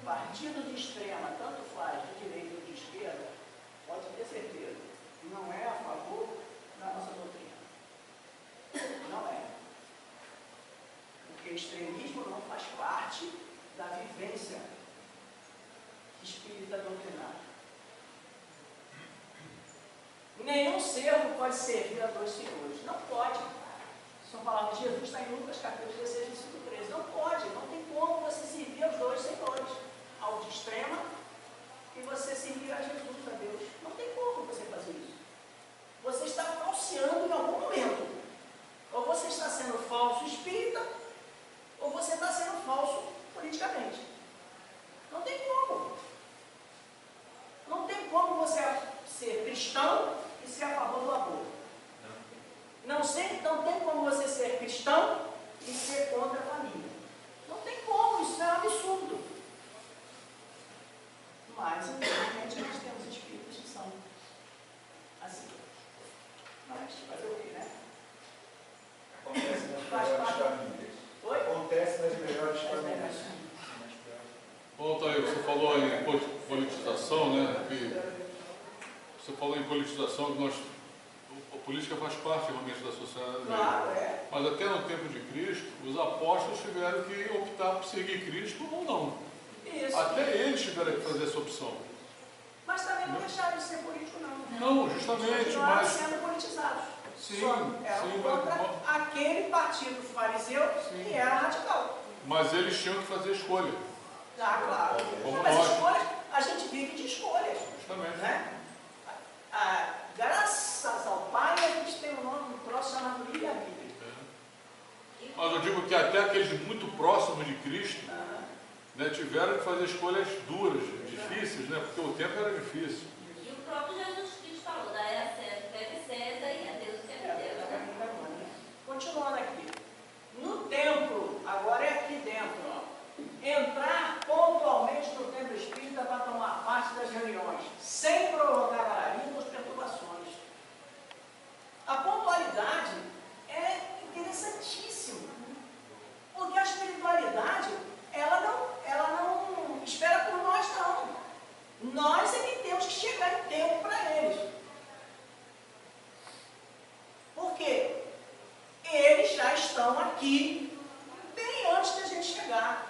Partido de extrema, tanto faz de direita ou de esquerda, pode ter certeza, não é a favor da nossa doutrina. Não é. Porque extremismo não faz parte da vivência espírita doutrinária. Nenhum servo pode servir a dois senhores. Não pode. São palavras de Jesus, está em Lucas capítulo 16, versículo 13. Não pode, não tem como você servir aos dois senhores. Ao de extrema e você servir a Jesus, a Deus. Não tem como você fazer isso. Você está falseando em algum momento. Ou você está sendo falso espírita, ou você está sendo falso politicamente. Não tem como. Não tem como você ser cristão e ser a favor do aborto. Não tem como você ser cristão e ser contra a família. Não tem como, isso é um absurdo. Mas, infelizmente, nós temos espíritos que são assim. Mas, fazer o quê, né? Acontece nas melhores famílias. Oi? Acontece nas melhores famílias. Bom, Thaí, você falou em politização, né? Você falou em politização, que a política faz parte realmente da sociedade. Claro, é. Mas até no tempo de Cristo, os apóstolos tiveram que optar por seguir Cristo ou não. até eles tiveram que fazer essa opção. Mas também não deixaram de ser político, não. Não, justamente, Continuaram mas... sendo politizados. Sim, Só eram sim, contra mas- aquele partido fariseu Sim. que era radical. Mas eles tinham que fazer escolha. Ah, claro. Como Mas nós. escolhas, a gente vive de escolhas. Justamente. Né? Graças ao Pai, a gente tem um nome próximo chamado livre-arbítrio. Mas eu digo que até aqueles muito próximos de Cristo, né, tiveram que fazer escolhas duras, difíceis, né, porque o tempo era difícil. E o próprio Jesus Cristo falou, da era César, deve César e a Deus que é Deus. Né? Continuando aqui. No templo, agora é aqui dentro, ó, entrar pontualmente no templo espírita para tomar parte das reuniões, sem prorrogar alarido ou perturbações. A pontualidade é interessantíssima, porque a espiritualidade, ela não espera por nós, não. Nós é que temos que chegar em tempo para eles. Por quê? Eles já estão aqui bem antes da gente chegar.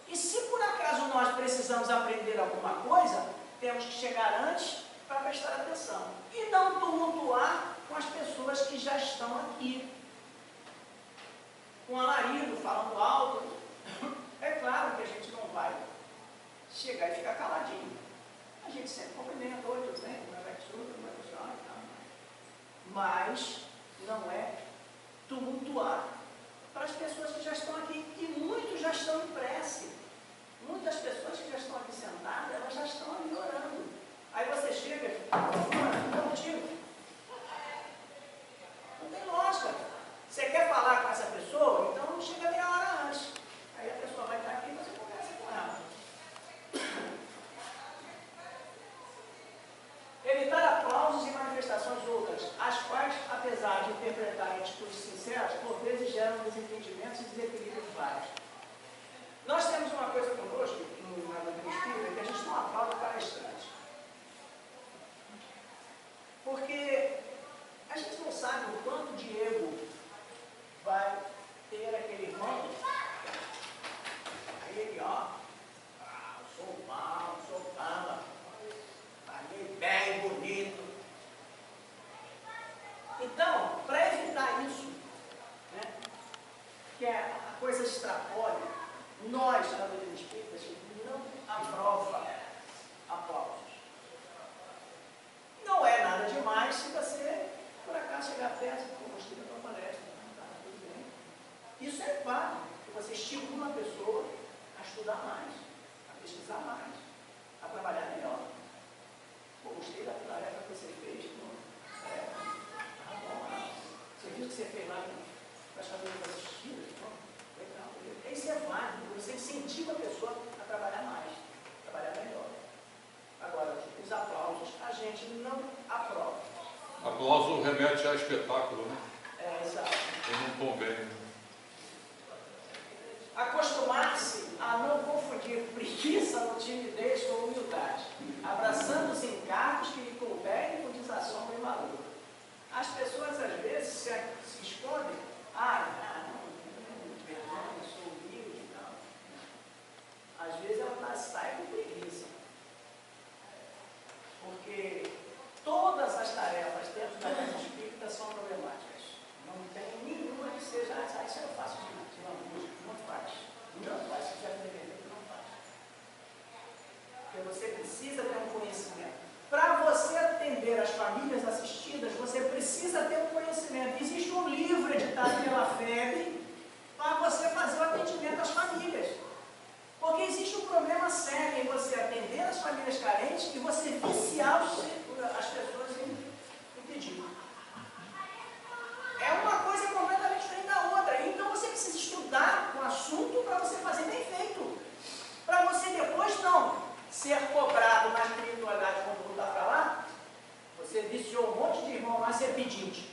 E se por acaso nós precisamos aprender alguma coisa, temos que chegar antes para prestar atenção. E não tumultuar com as pessoas que já estão aqui. Com alarido, falando alto. É claro que a gente não vai chegar e ficar caladinho. A gente sempre cumprimenta, oi, tudo bem? Como é que tudo? Como é que funciona? Mas não é tumultuar para as pessoas que já estão aqui, e muitos já estão em prece. Muitas pessoas que já estão aqui sentadas, elas já estão ali orando. Aí você chega e fica, não contigo. Não tem lógica. Você quer falar com essa pessoa? Então chega meia hora antes. Aí a pessoa vai estar aqui e você conversa com ela. Evitar aplausos e manifestações outras, as quais, apesar de interpretarem atitudes sinceras, por vezes geram desentendimentos e desequilíbrios vários. Nós temos uma coisa conosco, na doutrina espírita, que a gente não aplaude palestrante. Porque a gente não sabe o quanto Diego vai ter aquele irmão. Aí ele, ó, eu sou mal, sou bamba, falei bem, bonito. Então, para evitar isso, né, que a coisa extrapole, nós, na doutrina espírita, a gente não aprova aplausos. Não é nada demais se você, por acaso, chegar perto e falar, gostei da tua palestra, tá, tudo bem. Isso é válido, que você estimula uma pessoa a estudar mais, a pesquisar mais, a trabalhar melhor. Pô, gostei da tarefa que você fez, bom, você viu o que você fez lá para as famílias assistidas? Legal. Isso é válido, você incentiva a pessoa a trabalhar mais, a trabalhar melhor. Agora, os aplausos, a gente não aprova. Aplauso remete a espetáculo, né? É, exato. Eu não convém. Acostumar-se a não confundir preguiça ou timidez com humildade, abraçando os encargos que lhe couberem com desassombro e valor. As pessoas, às vezes, se escondem, eu sou humilde e tal. Às vezes ela sai com preguiça. Porque todas as tarefas dentro da casa espírita são problemáticas. Não tem nenhuma que seja, isso eu faço de uma música, não faz. Não faz, se já deveria, não faz. Porque você precisa ter um conhecimento. Para você atender as famílias assistidas, você precisa ter um conhecimento. Existe um livro editado pela FEB para você fazer o atendimento às famílias. Porque existe um problema sério em você atender as famílias carentes e você viciar as pessoas em pedido. É uma coisa completamente diferente da outra. Então você precisa estudar o assunto para você fazer bem feito. Para você depois não ser cobrado na espiritualidade quando voltar para lá. Você viciou um monte de irmão lá ser pedinte.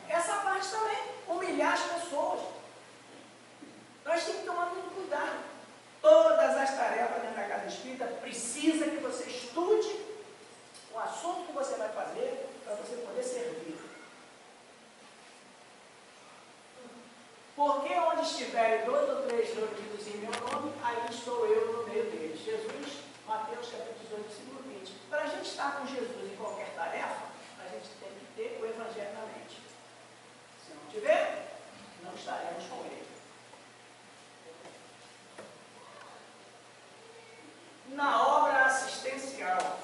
Essa parte também, humilhar as pessoas. Nós temos que tomar muito cuidado. Todas as tarefas dentro da casa espírita precisa que você estude o assunto que você vai fazer para você poder servir. Porque onde estiverem 2 ou 3 reunidos em meu nome, aí estou eu no meio deles. Jesus, Mateus capítulo 18, versículo 20. Para a gente estar com Jesus em qualquer tarefa, a gente tem que ter o Evangelho na mente. Se não tiver, não estaremos com ele. Na obra assistencial,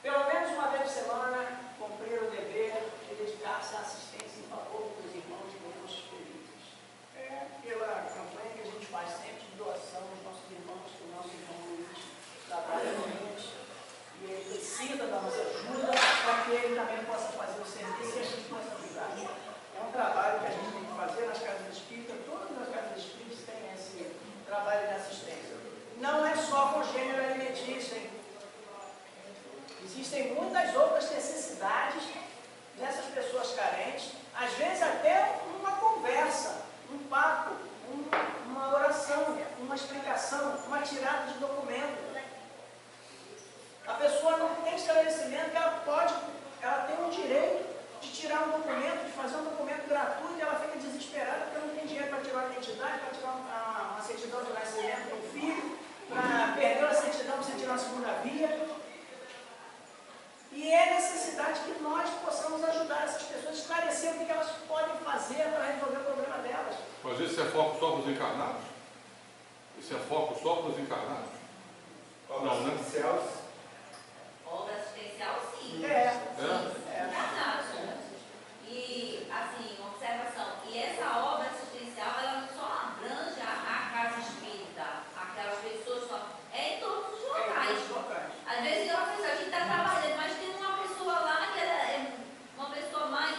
pelo menos uma vez por semana, cumprir o dever de dedicar-se à assistência em favor dos irmãos e menos feridos. É pela campanha que a gente faz sempre de doação aos nossos irmãos, que o nosso irmão Luiz trabalha doente e ele precisa da nossa ajuda para que ele também possa fazer o serviço e a gente possa ajudar. É um trabalho que a gente tem que fazer nas casas espíritas, todas as casas espíritas têm esse trabalho de assistência. Não é só com gênero alimentício, hein? Existem muitas outras necessidades dessas pessoas carentes, às vezes até uma conversa, um papo, uma oração, uma explicação, uma tirada de documento. A pessoa não tem esclarecimento que ela tem o direito de tirar um documento, de fazer um documento gratuito, e ela fica desesperada porque não tem dinheiro para tirar a identidade, para tirar uma certidão de nascimento do filho, para perder a certidão para você tirar a segunda via. E é necessidade que nós possamos ajudar essas pessoas a esclarecer o que elas podem fazer para resolver o problema delas. Mas esse é foco só para os encarnados? Esse é foco só para os encarnados? Não, né? Obra assistencial, sim. É? E, assim, uma observação. E essa obra assistencial, ela só abrange a casa espírita, aquelas pessoas só. É em todos os locais. Às vezes, a gente está trabalhando, mas tem uma pessoa lá que ela é uma pessoa mais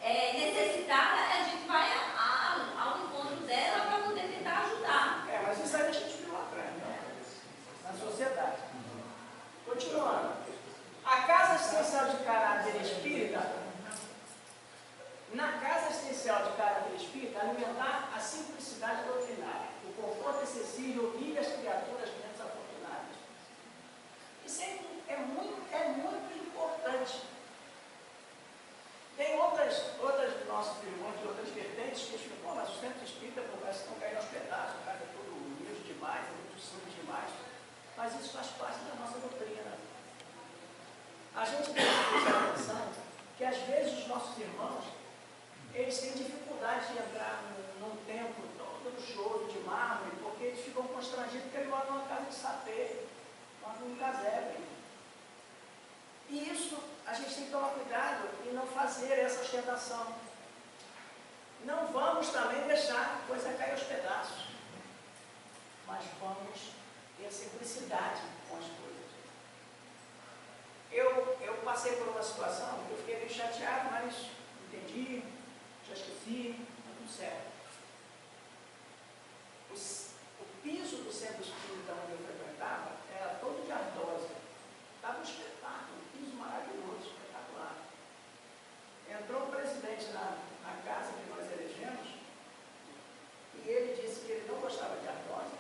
necessitada, a gente vai ao encontro dela para poder tentar ajudar. Mas isso aí a gente viu lá atrás, né? Na sociedade. Continuando. A casa assistencial de caráter espírita, na casa assistencial de caráter espírita, alimentar a simplicidade doutrinária, o conforto excessivo e as criaturas menos afortunadas. Isso é muito importante. Tem outras nossos irmãos de outras vertentes que explicam, mas o centro espírita parece que estão caindo aos pedaços, o cara é todo humilde demais, é muito simples demais. Mas isso faz parte da nossa doutrina. A gente tem que prestar atenção que às vezes os nossos irmãos, eles têm dificuldade de entrar num templo todo luxuoso de mármore, porque eles ficam constrangidos porque eles moram numa casa de sapê, moram num casebre. E isso a gente tem que tomar cuidado e não fazer essa ostentação. Não vamos também deixar a coisa cair aos pedaços, mas vamos ter simplicidade com as coisas. Eu passei por uma situação que eu fiquei meio chateado, mas entendi, já esqueci, está tudo certo. O piso do centro espírita onde eu frequentava era todo de ardósia. Estava um espetáculo, um piso maravilhoso, espetacular. Entrou um presidente na casa que nós elegemos e ele disse que ele não gostava de ardósia,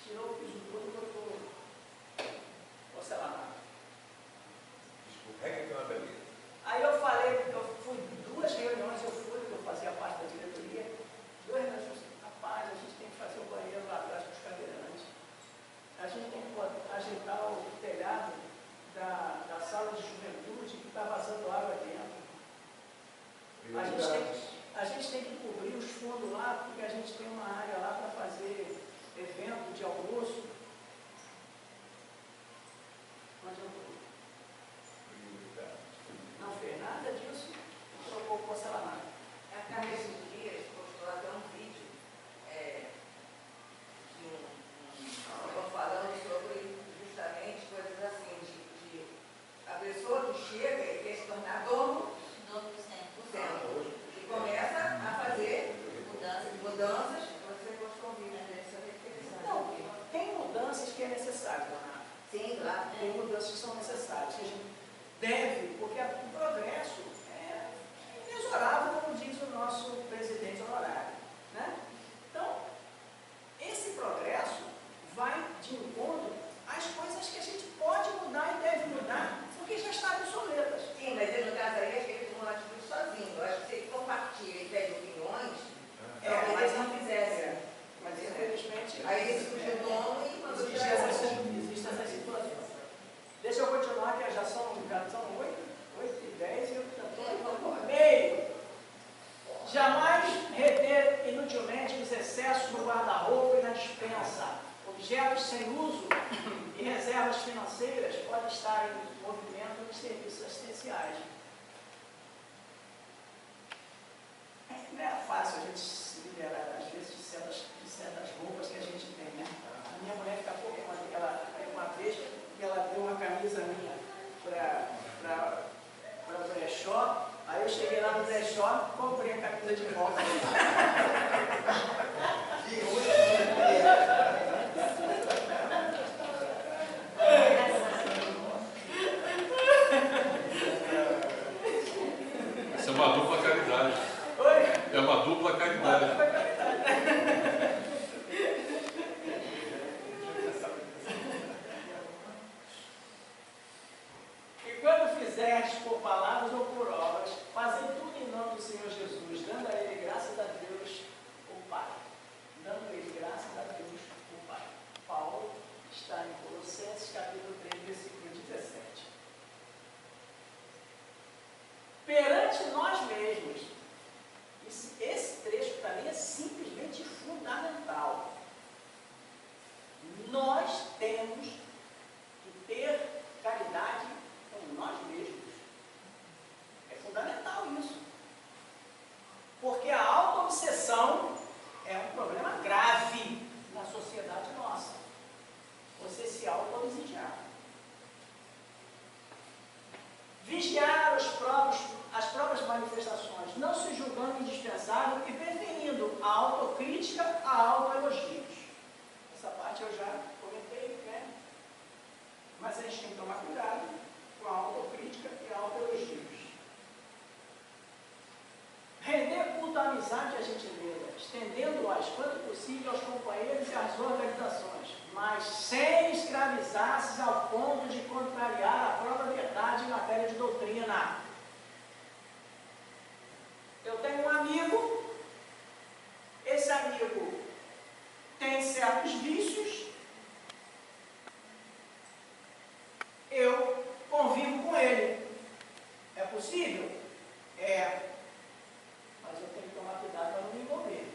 tirou o piso todo e botou porcelanato. Escorrega que é uma beleza. Aí eu falei, eu fui em 2 reuniões, eu fazia parte da diretoria, 2 reuniões, eu disse, rapaz, a gente tem que fazer o banheiro lá atrás para os cadeirantes. A gente tem que ajeitar o telhado da sala de juventude que está vazando água dentro. A gente tem que cobrir os fundos lá, porque a gente tem uma área lá para fazer evento de almoço. Não adiantou. Não fez nada disso, trocou o porcelanato. Há nesses dias, postou até um vídeo de um falando sobre justamente coisas assim, de a pessoa que chega e quer se tornar dono Do centro. do centro. E começa a fazer mudanças. Você postou um vídeo desse, eu interessante. Não, tem mudanças que é necessário, dona. Sim, claro. Tem mudanças que são necessárias, que a gente deve, porque o progresso é inexorável, como diz o nosso presidente honorário, né? Então, esse progresso vai de encontro às dificuldades financeiras podem estar em movimento nos serviços assistenciais. Não é fácil a gente se liberar, às vezes, de certas roupas que a gente tem, né? A minha mulher fica pouco, uma vez que ela deu uma camisa minha para o brechó, aí eu cheguei lá no brechó, comprei a camisa de volta. Isso é uma dupla caridade. Oi? É uma dupla caridade. E quando fizeres por palavras ou por obras, fazei tudo em nome do Senhor Jesus, dando a Ele graças a Deus, o Pai. Dando a Ele graças a Deus, o Pai. Paulo está em Colossenses, capítulo 3, versículo 17. Perante nós mesmos, esse trecho para mim é simplesmente fundamental. Nós temos que ter caridade com nós mesmos. É fundamental isso. Porque a autoobsessão é um problema grave na sociedade nossa. Você se auto-obsidiar. Vigiar as próprias manifestações, não se julgando indispensável e preferindo a autocrítica a autoelogios. Essa parte eu já comentei, né? Mas a gente tem que tomar cuidado com a autocrítica e a autoelogios. Render culto à amizade e à gentileza, estendendo-as quanto possível aos companheiros e às organizações, mas sem escravizar-se ao ponto de contrariar a própria verdade em matéria de doutrina. Eu tenho um amigo, esse amigo tem certos vícios, eu convivo com ele. É possível? É. Mas eu tenho que tomar cuidado para não me envolver.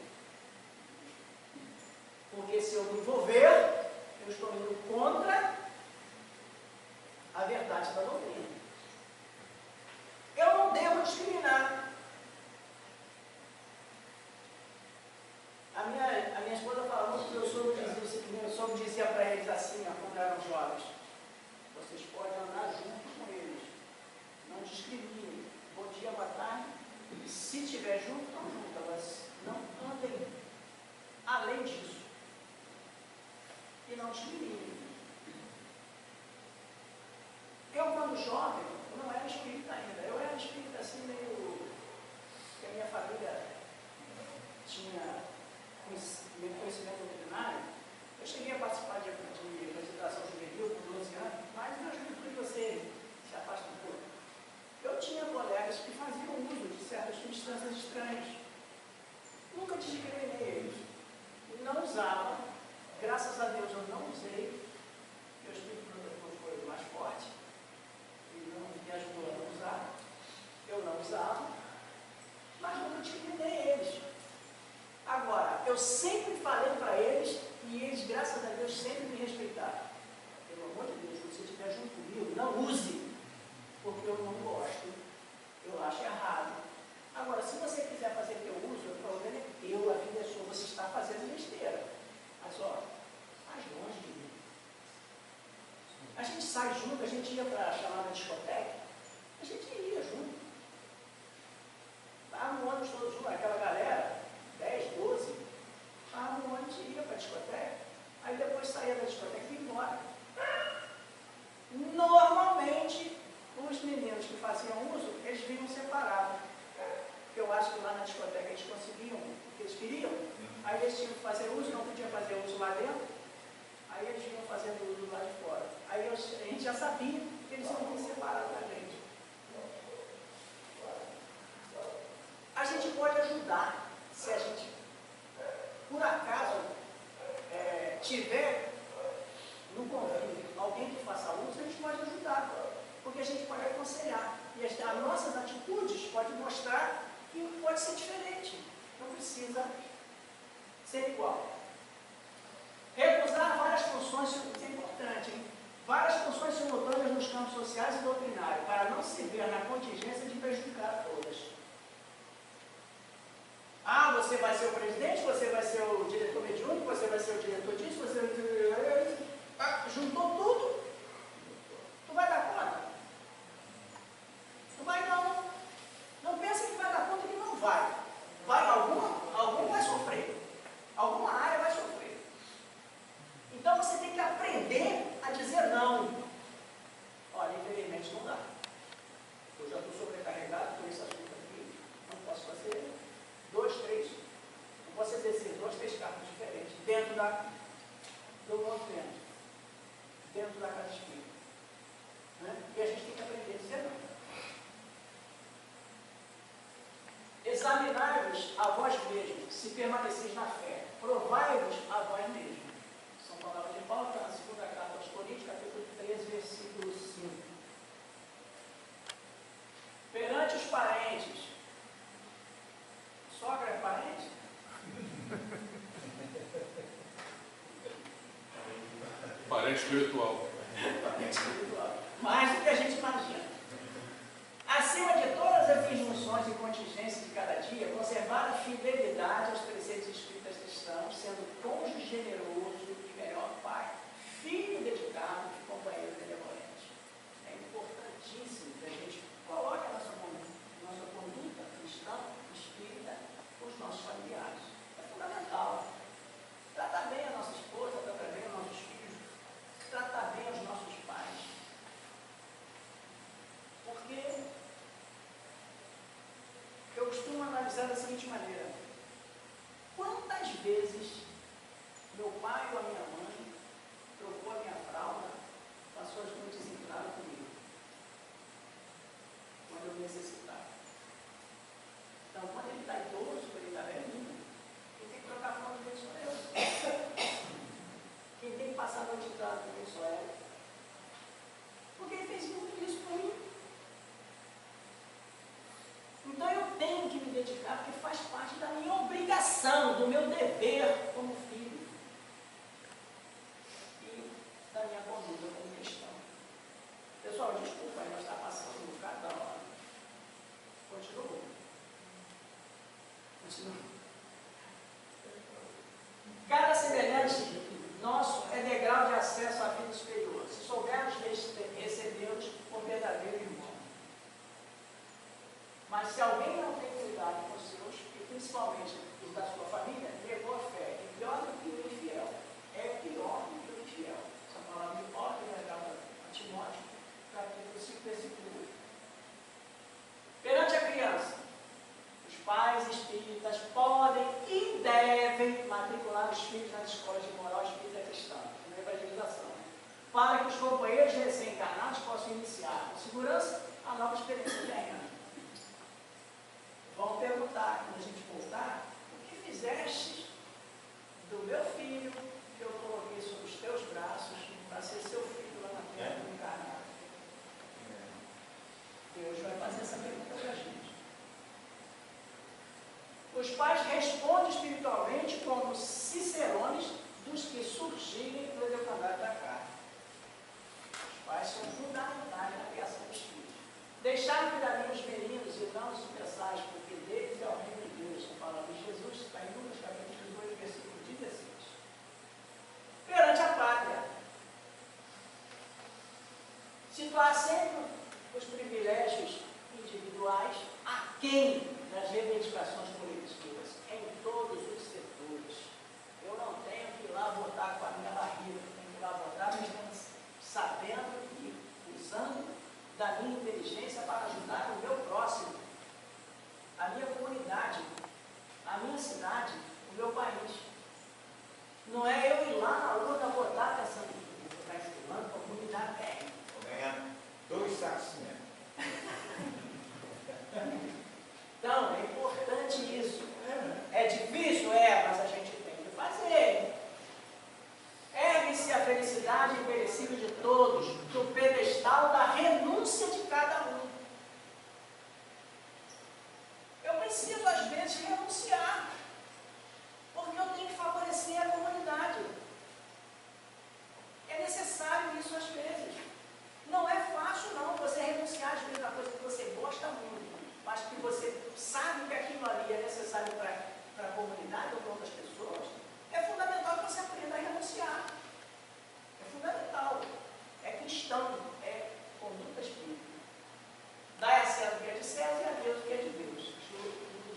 Porque se eu me envolver, eu estou indo contra a verdade da doutrina. Eu não devo discriminar. A minha esposa fala muito que eu sogro dizia para eles assim, quando eram jovens: vocês podem andar junto com eles, não discriminem. Bom dia, boa tarde. Se estiver junto, estão juntos, mas não andem além disso. E não discriminem. Eu, quando jovem, eu não era espírita ainda. Eu era espírita assim, meio. Que a minha família tinha conhecimento doutrinário. Eu cheguei a participar de visitação juvenil com 12 anos, mas na juventude você se afasta um pouco. Eu tinha colegas que faziam uso de certas substâncias estranhas. Nunca discriminei eles. Não usava. Graças a Deus eu não usei. Meu espírito protetor foi mais forte. E não me ajudou a não usar. Eu não usava. Mas nunca discriminei eles. Agora, eu sempre falei para eles e eles, graças a Deus, sempre me respeitaram. Pelo amor de Deus, se você estiver junto comigo, não use. Porque eu não gosto, eu acho errado. Agora, se você quiser fazer teu uso, o problema é teu, a vida é sua, você está fazendo besteira. Mas, ó, mais longe de mim. A gente sai junto, a gente ia para a chamada discoteca, a gente ia junto. Estava no ônibus todos juntos, aquela galera, 10, 12, estava no ônibus e ia para a discoteca, aí depois saía da discoteca e ia embora. Normalmente, os meninos que faziam uso, eles vinham separados. Porque eu acho que lá na discoteca eles conseguiam o que eles queriam. Aí eles tinham que fazer uso, não podiam fazer uso lá dentro. Aí eles vinham fazendo uso lá de fora. Aí a gente já sabia que eles não iam separar da gente. A gente pode ajudar, se a gente, por acaso, tiver no convívio alguém que faça uso, a gente pode ajudar. Porque a gente pode aconselhar. E as nossas atitudes podem mostrar que pode ser diferente. Não precisa ser igual. Recusar várias funções, isso é importante, hein? várias funções simultâneas nos campos sociais e doutrinários, para não se ver na contingência de prejudicar todas. Ah, você vai ser o presidente, você vai ser o diretor mediúnico, você vai ser o diretor disso, você vai ser... juntou tudo. Tu vai dar conta? Não vai não. Não pensa que vai dar conta que não vai. Algum vai sofrer. Alguma área vai sofrer. Então você tem que aprender a dizer não. Olha, infelizmente não dá. Eu já estou sobrecarregado com esse assunto aqui. Não posso fazer 2, 3. Não posso exercer 2, 3 cargos diferentes dentro do movimento, dentro da casa espírita. Né? E a gente tem que aprender a dizer não. Examinai-vos a vós mesmos, se permaneceis na fé. Provai-vos a vós mesmos. São palavras de Paulo, está na segunda carta aos Coríntios, capítulo 13, versículo 5. Perante os parentes. Sogra é parente? Parente espiritual. Parente espiritual. Mais do que a gente imagina. Acima de todas as injunções e contingências de cada dia, conservar a fidelidade aos preceitos espíritas cristãos, sendo cônjuge generoso e melhor pai, filho dedicado e companheiro benevolente. É importantíssimo que a gente coloque a nossa conduta cristã, espírita, com os nossos familiares. É fundamental. Tratar bem a nossa esposa, tratar bem os nossos filhos, tratar bem os nossos pais. Porque eu costumo analisar da seguinte maneira: quantas vezes meu pai ou a minha mãe trocou a minha fralda, passou as noites em claro comigo, quando eu necessitava. Então, quando ele está idoso, quando ele está velhinho, quem tem que trocar a fralda dele sou eu. Quem tem que passar a noite em claro comigo sou eu. Porque ele fez muito isso por mim. Então eu tenho que me dedicar, porque faz parte da minha obrigação, do meu dever como filho e da minha conduta como cristão. Pessoal, desculpa, nós estamos passando um bocado da hora. Continua. Cada semelhante nosso é degrau de acesso à vida superior, se soubermos recebê-los por verdadeiro irmão. Mas se alguém não tem cuidado com os seus, e principalmente os da sua família, levou a fé. É pior do que o infiel. É pior do que o infiel. Essa palavra de Paulo que é a Timóteo, capítulo 5, versículo 8. Perante a criança, os pais espíritas podem e devem matricular os filhos nas escolas de moral espírita cristã, na evangelização, para que os companheiros recém-encarnados possam iniciar com segurança a nova experiência terrena. Vão perguntar, quando a gente voltar, o que fizeste do meu filho que eu coloquei sobre os teus braços para ser seu filho lá na terra encarnado? Deus vai fazer essa pergunta para a gente. Os pais respondem espiritualmente como cicerones dos que surgirem do orfanato da carne. Os pais são fundamentais na criação dos filhos. Deixar cuidar os meninos e não os mensagens, porque deles é o reino de Deus. A palavra de Jesus está em Lucas capítulo 18, versículo 16. Perante a pátria, situar sempre os privilégios individuais aquém das reivindicações políticas, em todos os setores. Eu não tenho que ir lá votar com a minha barriga, eu tenho que ir lá votar, mas sabendo e usando da minha inteligência para ajudar o meu próximo, a minha comunidade, a minha cidade, o meu país. Não é eu ir lá na luta votar pensando que vou estar estimulando para a comunidade bem. Vou ganhar 2 sacos de cimento. Então, é importante isso. É difícil? É, mas a gente tem que fazer. Ergue-se a felicidade imperecível de todos, do pedestal da renúncia de cada um. Eu preciso, às vezes, renunciar, porque eu tenho que favorecer a comunidade. conduta espírita. Dai a César o que é de César e a Deus o que é de Deus.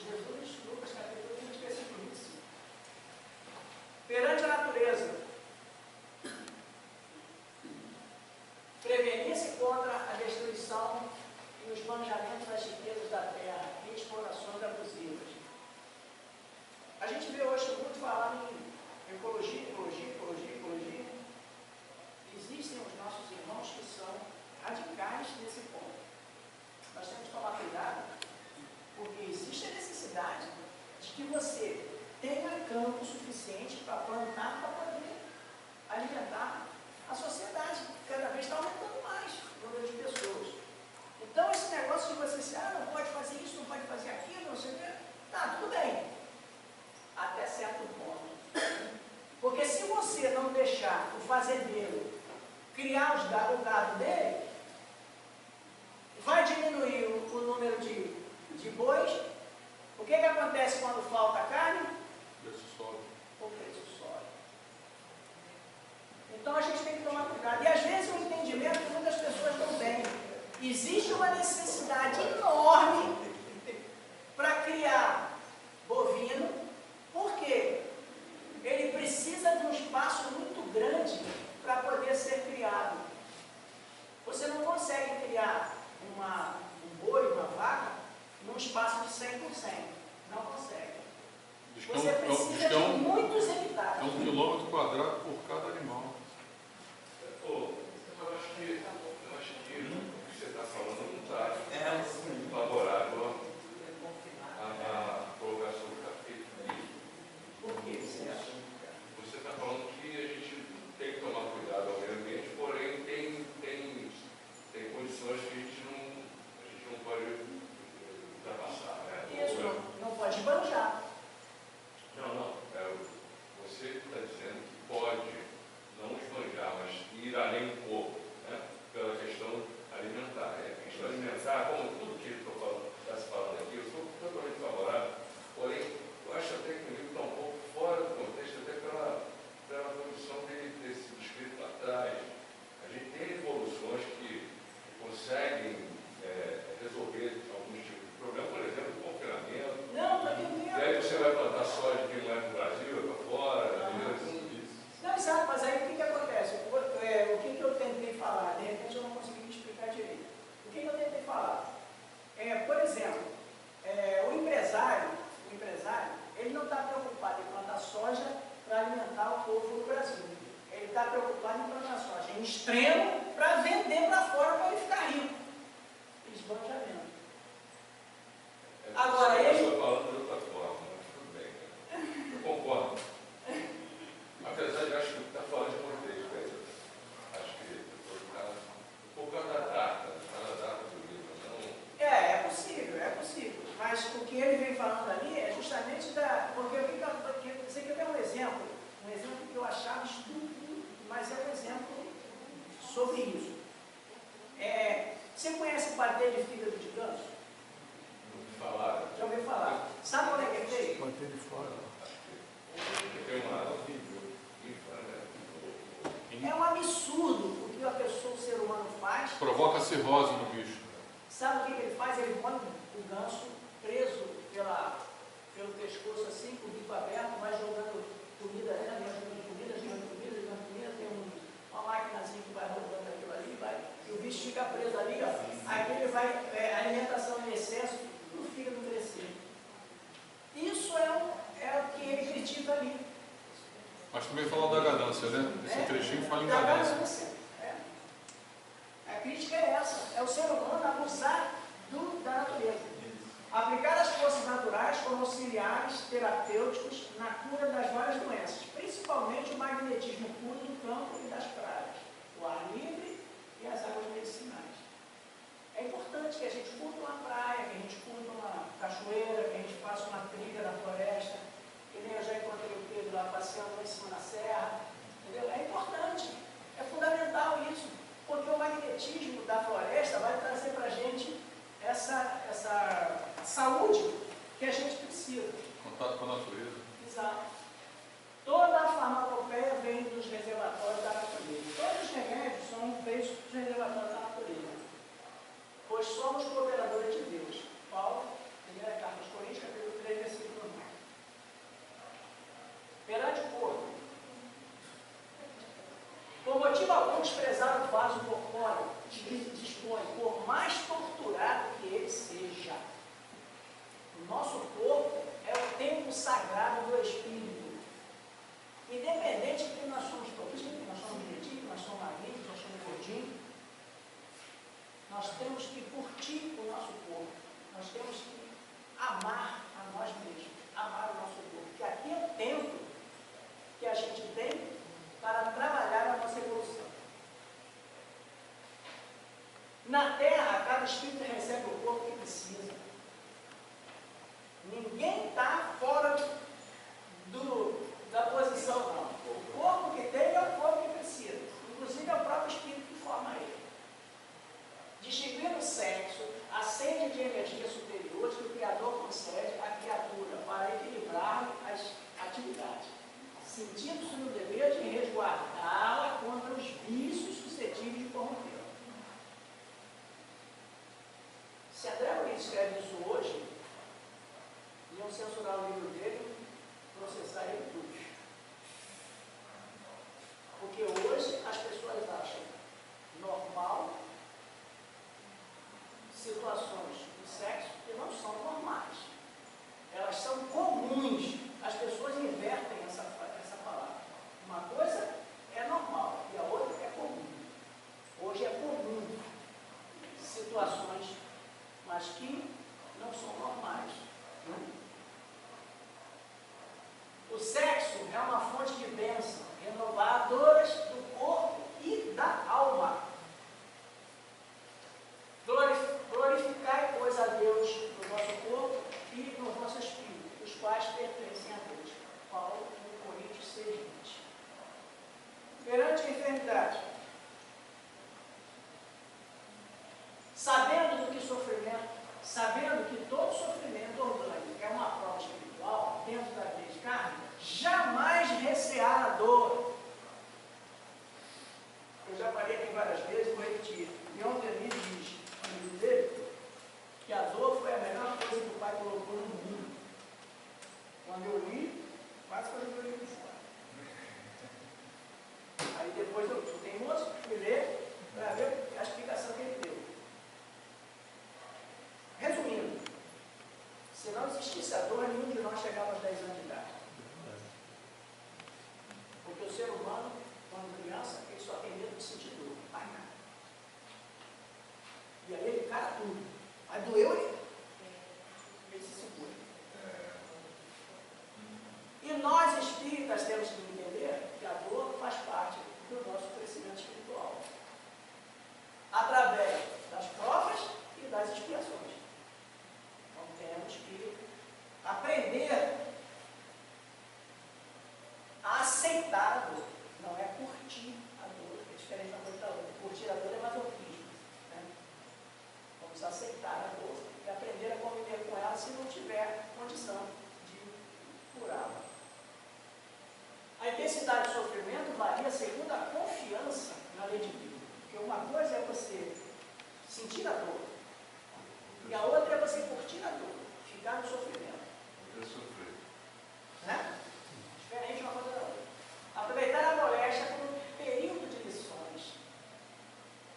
Jesus, Lucas capítulo 20, versículo 25. Perante a natureza, prevenir-se contra a destruição e os manjamentos das riquezas da terra e explorações abusivas. A gente vê hoje muito falar em ecologia. Existem os nossos irmãos que são radicais nesse ponto. Nós temos que tomar cuidado, porque existe a necessidade de que você tenha campo suficiente para plantar, para poder alimentar a sociedade, que cada vez está aumentando mais o número de pessoas. Então, esse negócio de você dizer, não pode fazer isso, não pode fazer aquilo, não sei o quê, tá, tudo bem, até certo ponto. Porque se você não deixar o fazendeiro criar o gado dele, vai diminuir o número de bois. O que acontece quando falta carne? O preço sobe. O preço sobe. Então a gente tem que tomar cuidado. E às vezes o entendimento que muitas pessoas não têm. Existe uma necessidade enorme para criar bovino. Por quê? Ele precisa de um espaço muito grande para poder ser criado. Você não consegue criar um boi, uma vaca, num espaço de 100%. Não consegue. Você precisa de muitos hectares. É 1 quilômetro quadrado por cada animal. Eu acho que o que você está falando não está favorável à colocação do capítulo. Por que você acha? Você está falando que a gente tem que tomar cuidado ao meio ambiente, porém tem condições que a gente não pode ultrapassar. Né? Isso, não pode esbanjar. Não. Você está dizendo que pode não esbanjar, mas ir além um pouco, né? Pela questão alimentar. A questão alimentar, como tudo que está se falando aqui, eu sou totalmente favorável, porém, eu acho até que o livro está um pouco fora do contexto, até pela condição de ter sido escrito lá atrás. A gente tem evoluções que conseguem resolver alguns tipos de problema, por exemplo, o confinamento. Não, está entendendo. E aí você vai plantar soja que não é para o Brasil, é para fora. Não, exato, mas aí o que acontece? O que eu tentei falar? De repente eu não consegui me explicar direito. O que eu tentei falar? Por exemplo, o empresário, ele não está preocupado em plantar soja para alimentar o povo do Brasil. Ele está preocupado em plantar soja em extremo para vender para fora para ele ficar rico. Esbanjamento. Agora, eu ele... estou falando de outra forma, mas tudo bem. Né? Eu concordo. Apesar de eu acho que está falando de contexto aí. Acho que está um pouco da data do livro. Não... É possível. Mas o que ele vem falando ali é justamente porque você quer ver um exemplo que eu achava estúpido, mas é um exemplo sobre isso. Você conhece patê de fígado de ganso? Falaram. Já ouviu falar? Sabe onde é que é feito? Bater de fora. Tem uma... É um absurdo o que o ser humano faz. Provoca cirrose no bicho. Sabe o que ele faz? Ele põe o ganso preso pelo pescoço assim, com o bico aberto, vai jogando comida, né? Vai jogando comida, tem uma maquinazinha que vai rodando aquilo ali, e o bicho fica preso ali, ó. Aí ele vai, alimentação em excesso, o fígado crescer. Isso é o que ele critica ali. Mas também fala da ganância, né? Esse trechinho fala em ganância. A crítica é essa, é o ser humano abusar da natureza. Aplicar as forças naturais como auxiliares terapêuticos na cura das várias doenças, principalmente o magnetismo puro do campo e das praias, o ar livre e as águas medicinais. É importante que a gente curta uma praia, que a gente curta uma cachoeira, que a gente faça uma trilha na floresta, que nem eu já encontrei o Pedro lá passeando lá em cima na serra, entendeu? É importante, é fundamental isso, porque o magnetismo da floresta vai trazer para a gente essa saúde que a gente precisa. Contato com a natureza. Exato. Toda a farmacopeia vem dos reservatórios da natureza. Todos os remédios são feitos dos reservatórios da natureza. pois somos cooperadores de Deus. Paulo, primeira carta aos Coríntios, capítulo 3, versículo 9. Perante o corpo, por motivo algum desprezar o vaso corpóreo, que dispõe, por mais torturado que ele seja. O nosso corpo é o templo sagrado do Espírito. Independente de que nós somos pouquinhos, nós somos direitinhos, nós somos magrinhos, nós somos gordinhos, nós temos que curtir o nosso corpo. Nós temos que amar a nós mesmos, amar o nosso corpo. Porque aqui é o templo que a gente tem para trabalhar a nossa evolução. Na Terra, cada espírito recebe o corpo que precisa. Ninguém está fora da posição, não. O corpo que tem é o corpo que precisa. Inclusive é o próprio espírito que forma ele. Distinguindo o sexo, a sede de energia superiores que o Criador concede à criatura para equilibrar as atividades, sentindo-se no dever de resguardá-la contra os vícios suscetíveis de corromper. Se André Luiz escreve isso hoje, iam censurar o livro dele, processar ele tudo. Porque hoje as pessoas acham normal situações do sexo que não são normais. Elas são comuns. As pessoas invertem essa palavra. Uma coisa é normal e a outra é comum. Hoje é comum situações, mas que não são normais. O sexo é uma fonte de bênção, renovadoras do corpo e da alma. Glorificai, pois, a Deus no vosso corpo e no vosso espírito, os quais pertencem a Deus. Paulo, 1 Coríntios 6:20. Perante a enfermidade, sabendo que todo sofrimento orgânico é uma prova espiritual dentro da lei de carne, jamais recear a dor. Eu já falei aqui várias vezes, vou repetir. Leon Denis diz no livro dele que a dor foi a melhor coisa que o pai colocou no mundo. Quando eu li, quase que eu li o livro fora. Aí depois eu tenho moço, fui ler para ver a explicação que ele deu. Resumindo, se não existisse a dor, nenhum de nós chegava aos 10 anos de idade. Porque o ser humano, quando criança, ele só tem medo de sentir dor, mais nada. E aí ele cara tudo. Aí doeu ele se segura. E nós espíritas temos que entender que a dor faz parte do nosso crescimento espiritual. Através das provas e das expiações. Então temos que aprender a aceitar a dor. Não é curtir a dor, é diferente da coisa da outra. Curtir a dor é masoquismo. Né? Vamos aceitar a dor e aprender a conviver com ela se não tiver condição de curá-la. A intensidade do sofrimento varia segundo a confiança na lei divina. Porque uma coisa é você sentir a dor, e a outra é você curtir a dor, ficar no sofrimento. Né? Diferente uma coisa da outra. Aproveitar a moléstia como um período de lições.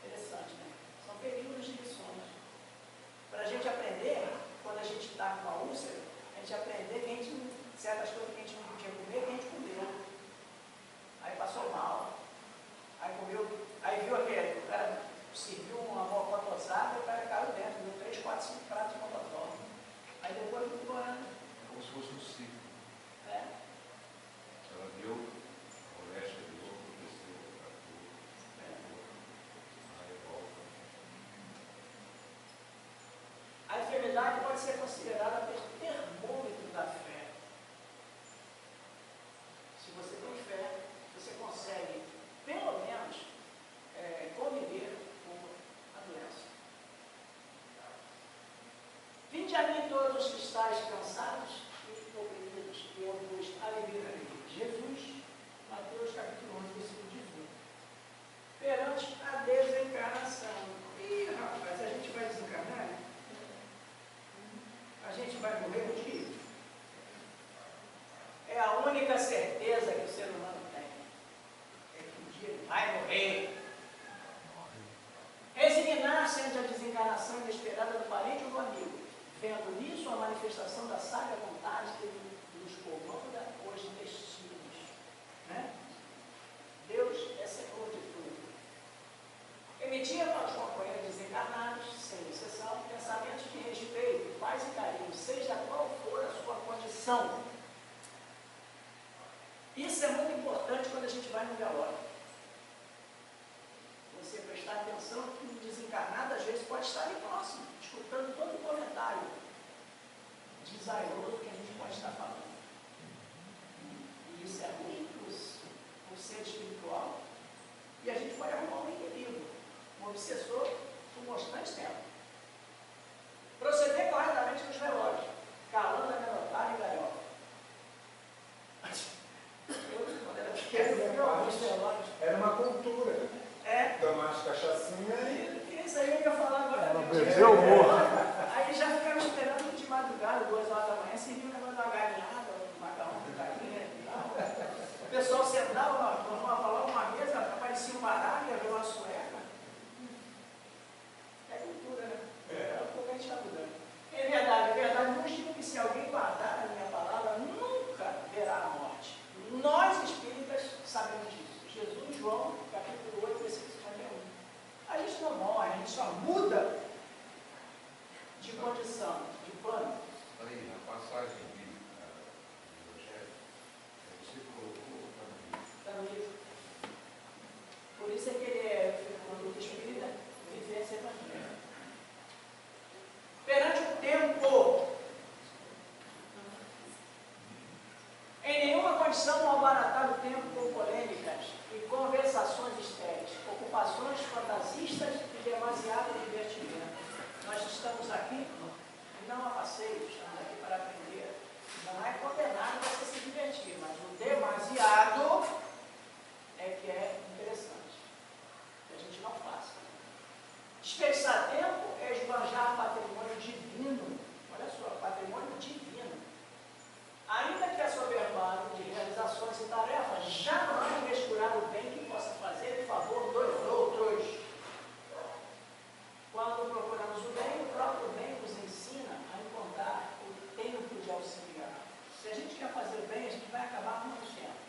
Interessante, né? São períodos de lições. Para a gente aprender, quando a gente está com a úlcera, a gente aprender que a gente, certas coisas que a gente não podia comer, que a gente comeu. Aí passou mal. Aí comeu, aí viu aquele, o cara serviu uma mocotó assada e o cara caiu dentro, deu 3, 4, 5 pratos de mocotó. Aí depois ficou orando. Como se fosse um ciclo. É. Ela deu, a moléstia deu, aconteceu, aí volta. A enfermidade pode ser considerada o termômetro da fé. Se você tem fé, você consegue, pelo menos, conviver com a doença. Vinde a mim todos os que estáis cansados e oprimidos, e eu vos aliviarei. Jesus, Mateus capítulo 11, versículo 18. Perante a desencarnação. Ih, rapaz, a gente vai desencarnar. desencarnação inesperada do parente ou do amigo, vendo nisso a manifestação da sábia vontade que ele nos comanda os destinos. Né? Deus é senhor de tudo. Emitia para os companheiros desencarnados, sem exceção, pensamentos de respeito, paz e carinho, seja qual for a sua condição. Isso é muito importante quando a gente vai no velório. Você prestar atenção que o desencarnado às vezes pode estar ali próximo, escutando todo o comentário desairoso que a gente pode estar falando. E isso é ruim para o ser espiritual. E a gente pode arrumar um inimigo, um obsessor, por constante tempo. Proceder corretamente nos velórios, calando a garotada e gaiola. Quando era pequeno, eu vi alguns velórios. Era uma cultura. É. Tomar as cachaçinhas e... Isso aí eu ia falar agora. Ela bebeu morto. Aí já ficava esperando de madrugada, 2 horas da manhã, servia um negócio de uma galinhada, um macarrão de galinha e tal. O pessoal sentava, falava uma mesa, aparecia um baralho, ia ver uma sueca. É cultura, né? É um pouco a gente está mudando. É verdade, não digo que se alguém guardar a minha palavra, nunca verá a morte. Nós espíritas sabemos disso. Jesus, João, capítulo 8, versículo 51. A gente não morre, a gente só muda de condição, de plano. Aí, na passagem bíblica do Evangelho, você colocou Está no livro. Por isso é que ele é conduta espírita, vivência evangélica. Perante o tempo, em nenhuma condição malbaratar o tempo com polêmicas e conversações estéreis, ocupações fantasistas e demasiado divertimento. Nós estamos aqui não a passeio, estamos aqui para aprender. Não é condenado a você se divertir, mas o demasiado é que é interessante. Que a gente não faça. Desperdiçar tempo é esbanjar patrimônio divino. Olha só, patrimônio divino. Ainda que assoberbado de realizações e tarefas, jamais descurar o bem que possa fazer em favor dos outros. Quando procuramos o bem, o próprio bem nos ensina a encontrar o tempo de auxiliar. Se a gente quer fazer o bem, a gente vai acabar com o tempo.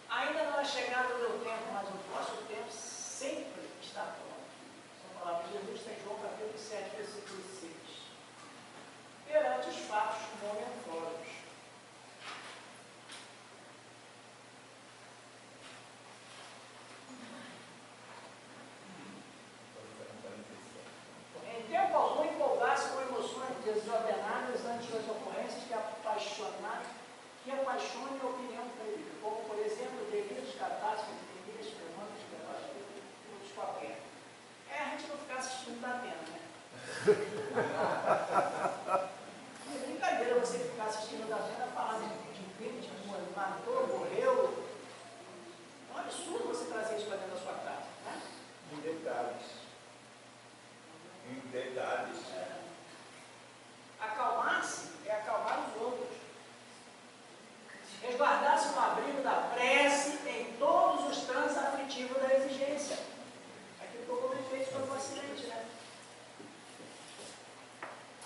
Ainda não é chegado o meu tempo, mas o vosso tempo sempre está pronto. São palavras de Jesus, em João capítulo 7, versículo 6. Perante os fatos momentâneos. Em tempo algum, empolgar-se com emoções desordenadas ante as ocorrências que apaixonem a opinião pública, como, por exemplo, delírios, catástrofes, epidemias, fermentos, outros qualquer. É a gente não ficar assistindo da Atena, né? É brincadeira você ficar assistindo da Atena falar de crime, matou, morreu. É um absurdo você trazer isso para dentro da sua casa, né? Em detalhes. Em detalhes. Acalmar-se é acalmar os outros. Resguardar-se no abrigo da prece em todos os trânsitos aflitivos da exigência. Aquilo que o povo fez quando foi acidente, né?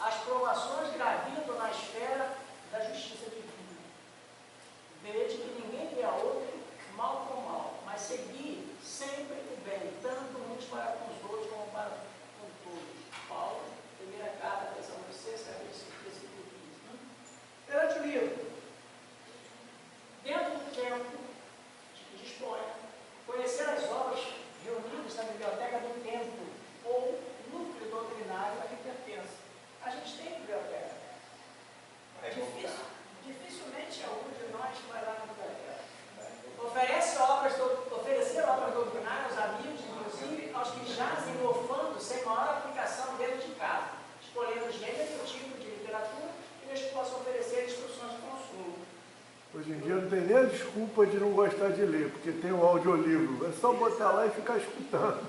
As provações gravitam na esfera da justiça divina. Vede que ninguém dê a outro mal com mal, mas seguir sempre o bem, tanto uns para com os outros como para com todos. Paulo, primeira carta, Tessalonicenses, versículo 15. Perante o livro, dentro do tempo que disponha, conhecer as obras reunidas na biblioteca do tempo ou núcleo doutrinário a que pertence. A gente tem biblioteca. Dificilmente algum de nós vai lá na biblioteca. Oferecer obras doutrinárias aos amigos, inclusive aos que jazem mofando sem maior aplicação dentro de casa, escolhendo gênero e tipo de literatura que eles possam oferecer instruções de consumo. Hoje em dia não tem nem a desculpa de não gostar de ler, porque tem o audiolivro. É só botar lá e ficar escutando.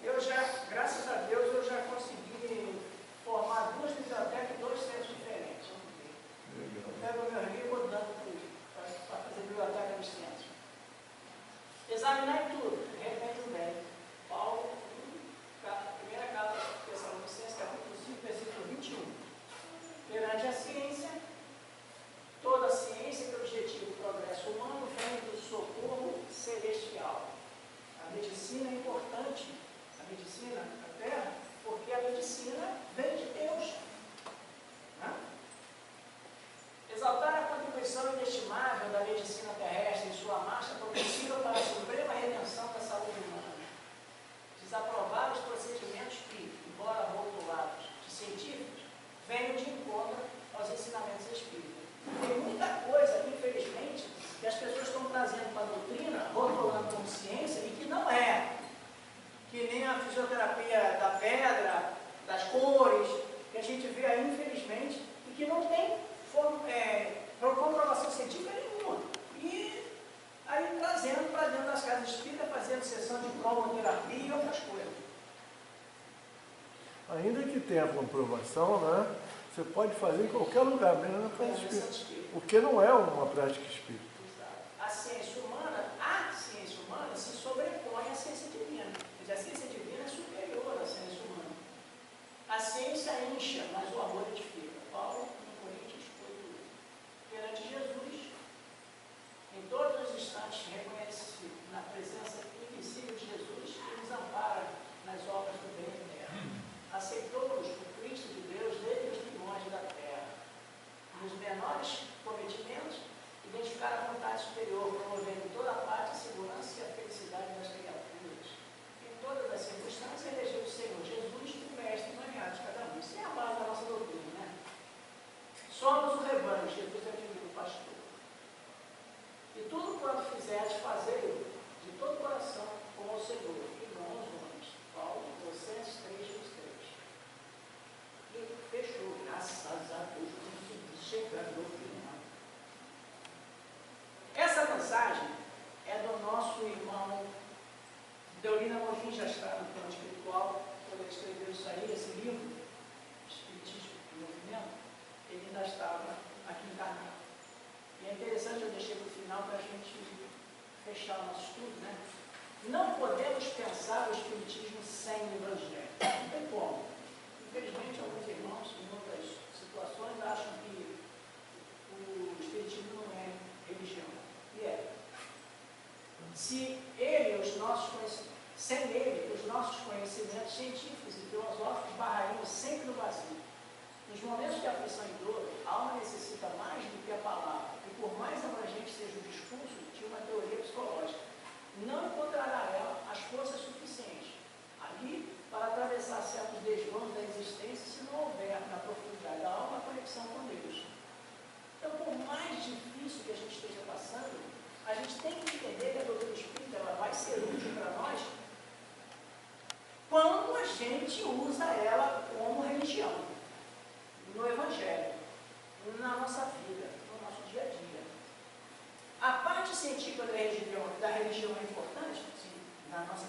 Eu já, graças a Deus, eu já consegui formar 2 bibliotecas e 2 centros diferentes. Eu pego o meu livro e vou dando para fazer biblioteca nos centros. Examinar tudo, de repente o bem. Paulo, 1 desaprovar os procedimentos que, embora rotulados de científicos, venham de encontro aos ensinamentos espíritas. Tem muita coisa, infelizmente, que as pessoas estão trazendo para a doutrina, rotulando como ciência, e que não é. Que nem a fisioterapia da pedra, das cores, que a gente vê aí, infelizmente, e que não tem comprovação científica nenhuma. E aí trazendo para dentro das casas espíritas, fazendo sessão de cromoterapia e outras coisas. Ainda que tenha comprovação, né? Você pode fazer em qualquer lugar, menos na prática espírita. Porque não é uma prática espírita. A ciência humana se sobrepõe à ciência divina. A ciência divina é superior à ciência humana. A ciência incha, mas o amor edifica. Paulo, no Coríntios, 8. Perante Jesus, em todos os instantes, reconhece na presença invisível de Jesus que nos ampara nas obras do bem eterno. Aceitou-nos o Cristo de Deus desde os primórdios da terra. Nos menores cometimentos, identificar a vontade superior, promovendo toda a paz, a segurança e a felicidade das criaturas. Em todas as circunstâncias, elegeu o Senhor Jesus, o mestre nomeado de cada um. Isso é a base da nossa doutrina, né? Somos o rebanho, Jesus é o divino pastor. E tudo quanto fizeres, fazei-o de todo coração, como ao Senhor, e não aos homens. Paulo, Colossenses 3:23. E fechou, graças a Deus, consegui chegar no final. Essa mensagem é do nosso irmão Deolina Morim, já está no plano espiritual, quando ele escreveu isso aí, esse livro, Espiritismo e Movimento, ele ainda estava aqui encarnado. E é interessante, eu deixei para o final para a gente fechar o nosso estudo, né? Não podemos pensar o Espiritismo sem o Evangelho. Não tem como. Infelizmente, alguns irmãos, em outras situações, acham que o Espiritismo não é religião. E é. Se ele, sem ele, os nossos conhecimentos científicos e filosóficos barrariam sempre no vazio. Nos momentos de aflição e dor, a alma necessita mais do que a palavra, e por mais abrangente seja o discurso de uma teoria psicológica, não encontrará ela as forças suficientes ali para atravessar certos desvãos da existência se não houver na profundidade da alma a conexão com Deus. Então, por mais difícil que a gente esteja passando, a gente tem que entender que a doutrina espírita ela vai ser útil para nós quando a gente usa ela como religião, no Evangelho, na nossa vida, no nosso dia a dia. A parte científica da religião é importante, sim, na nossa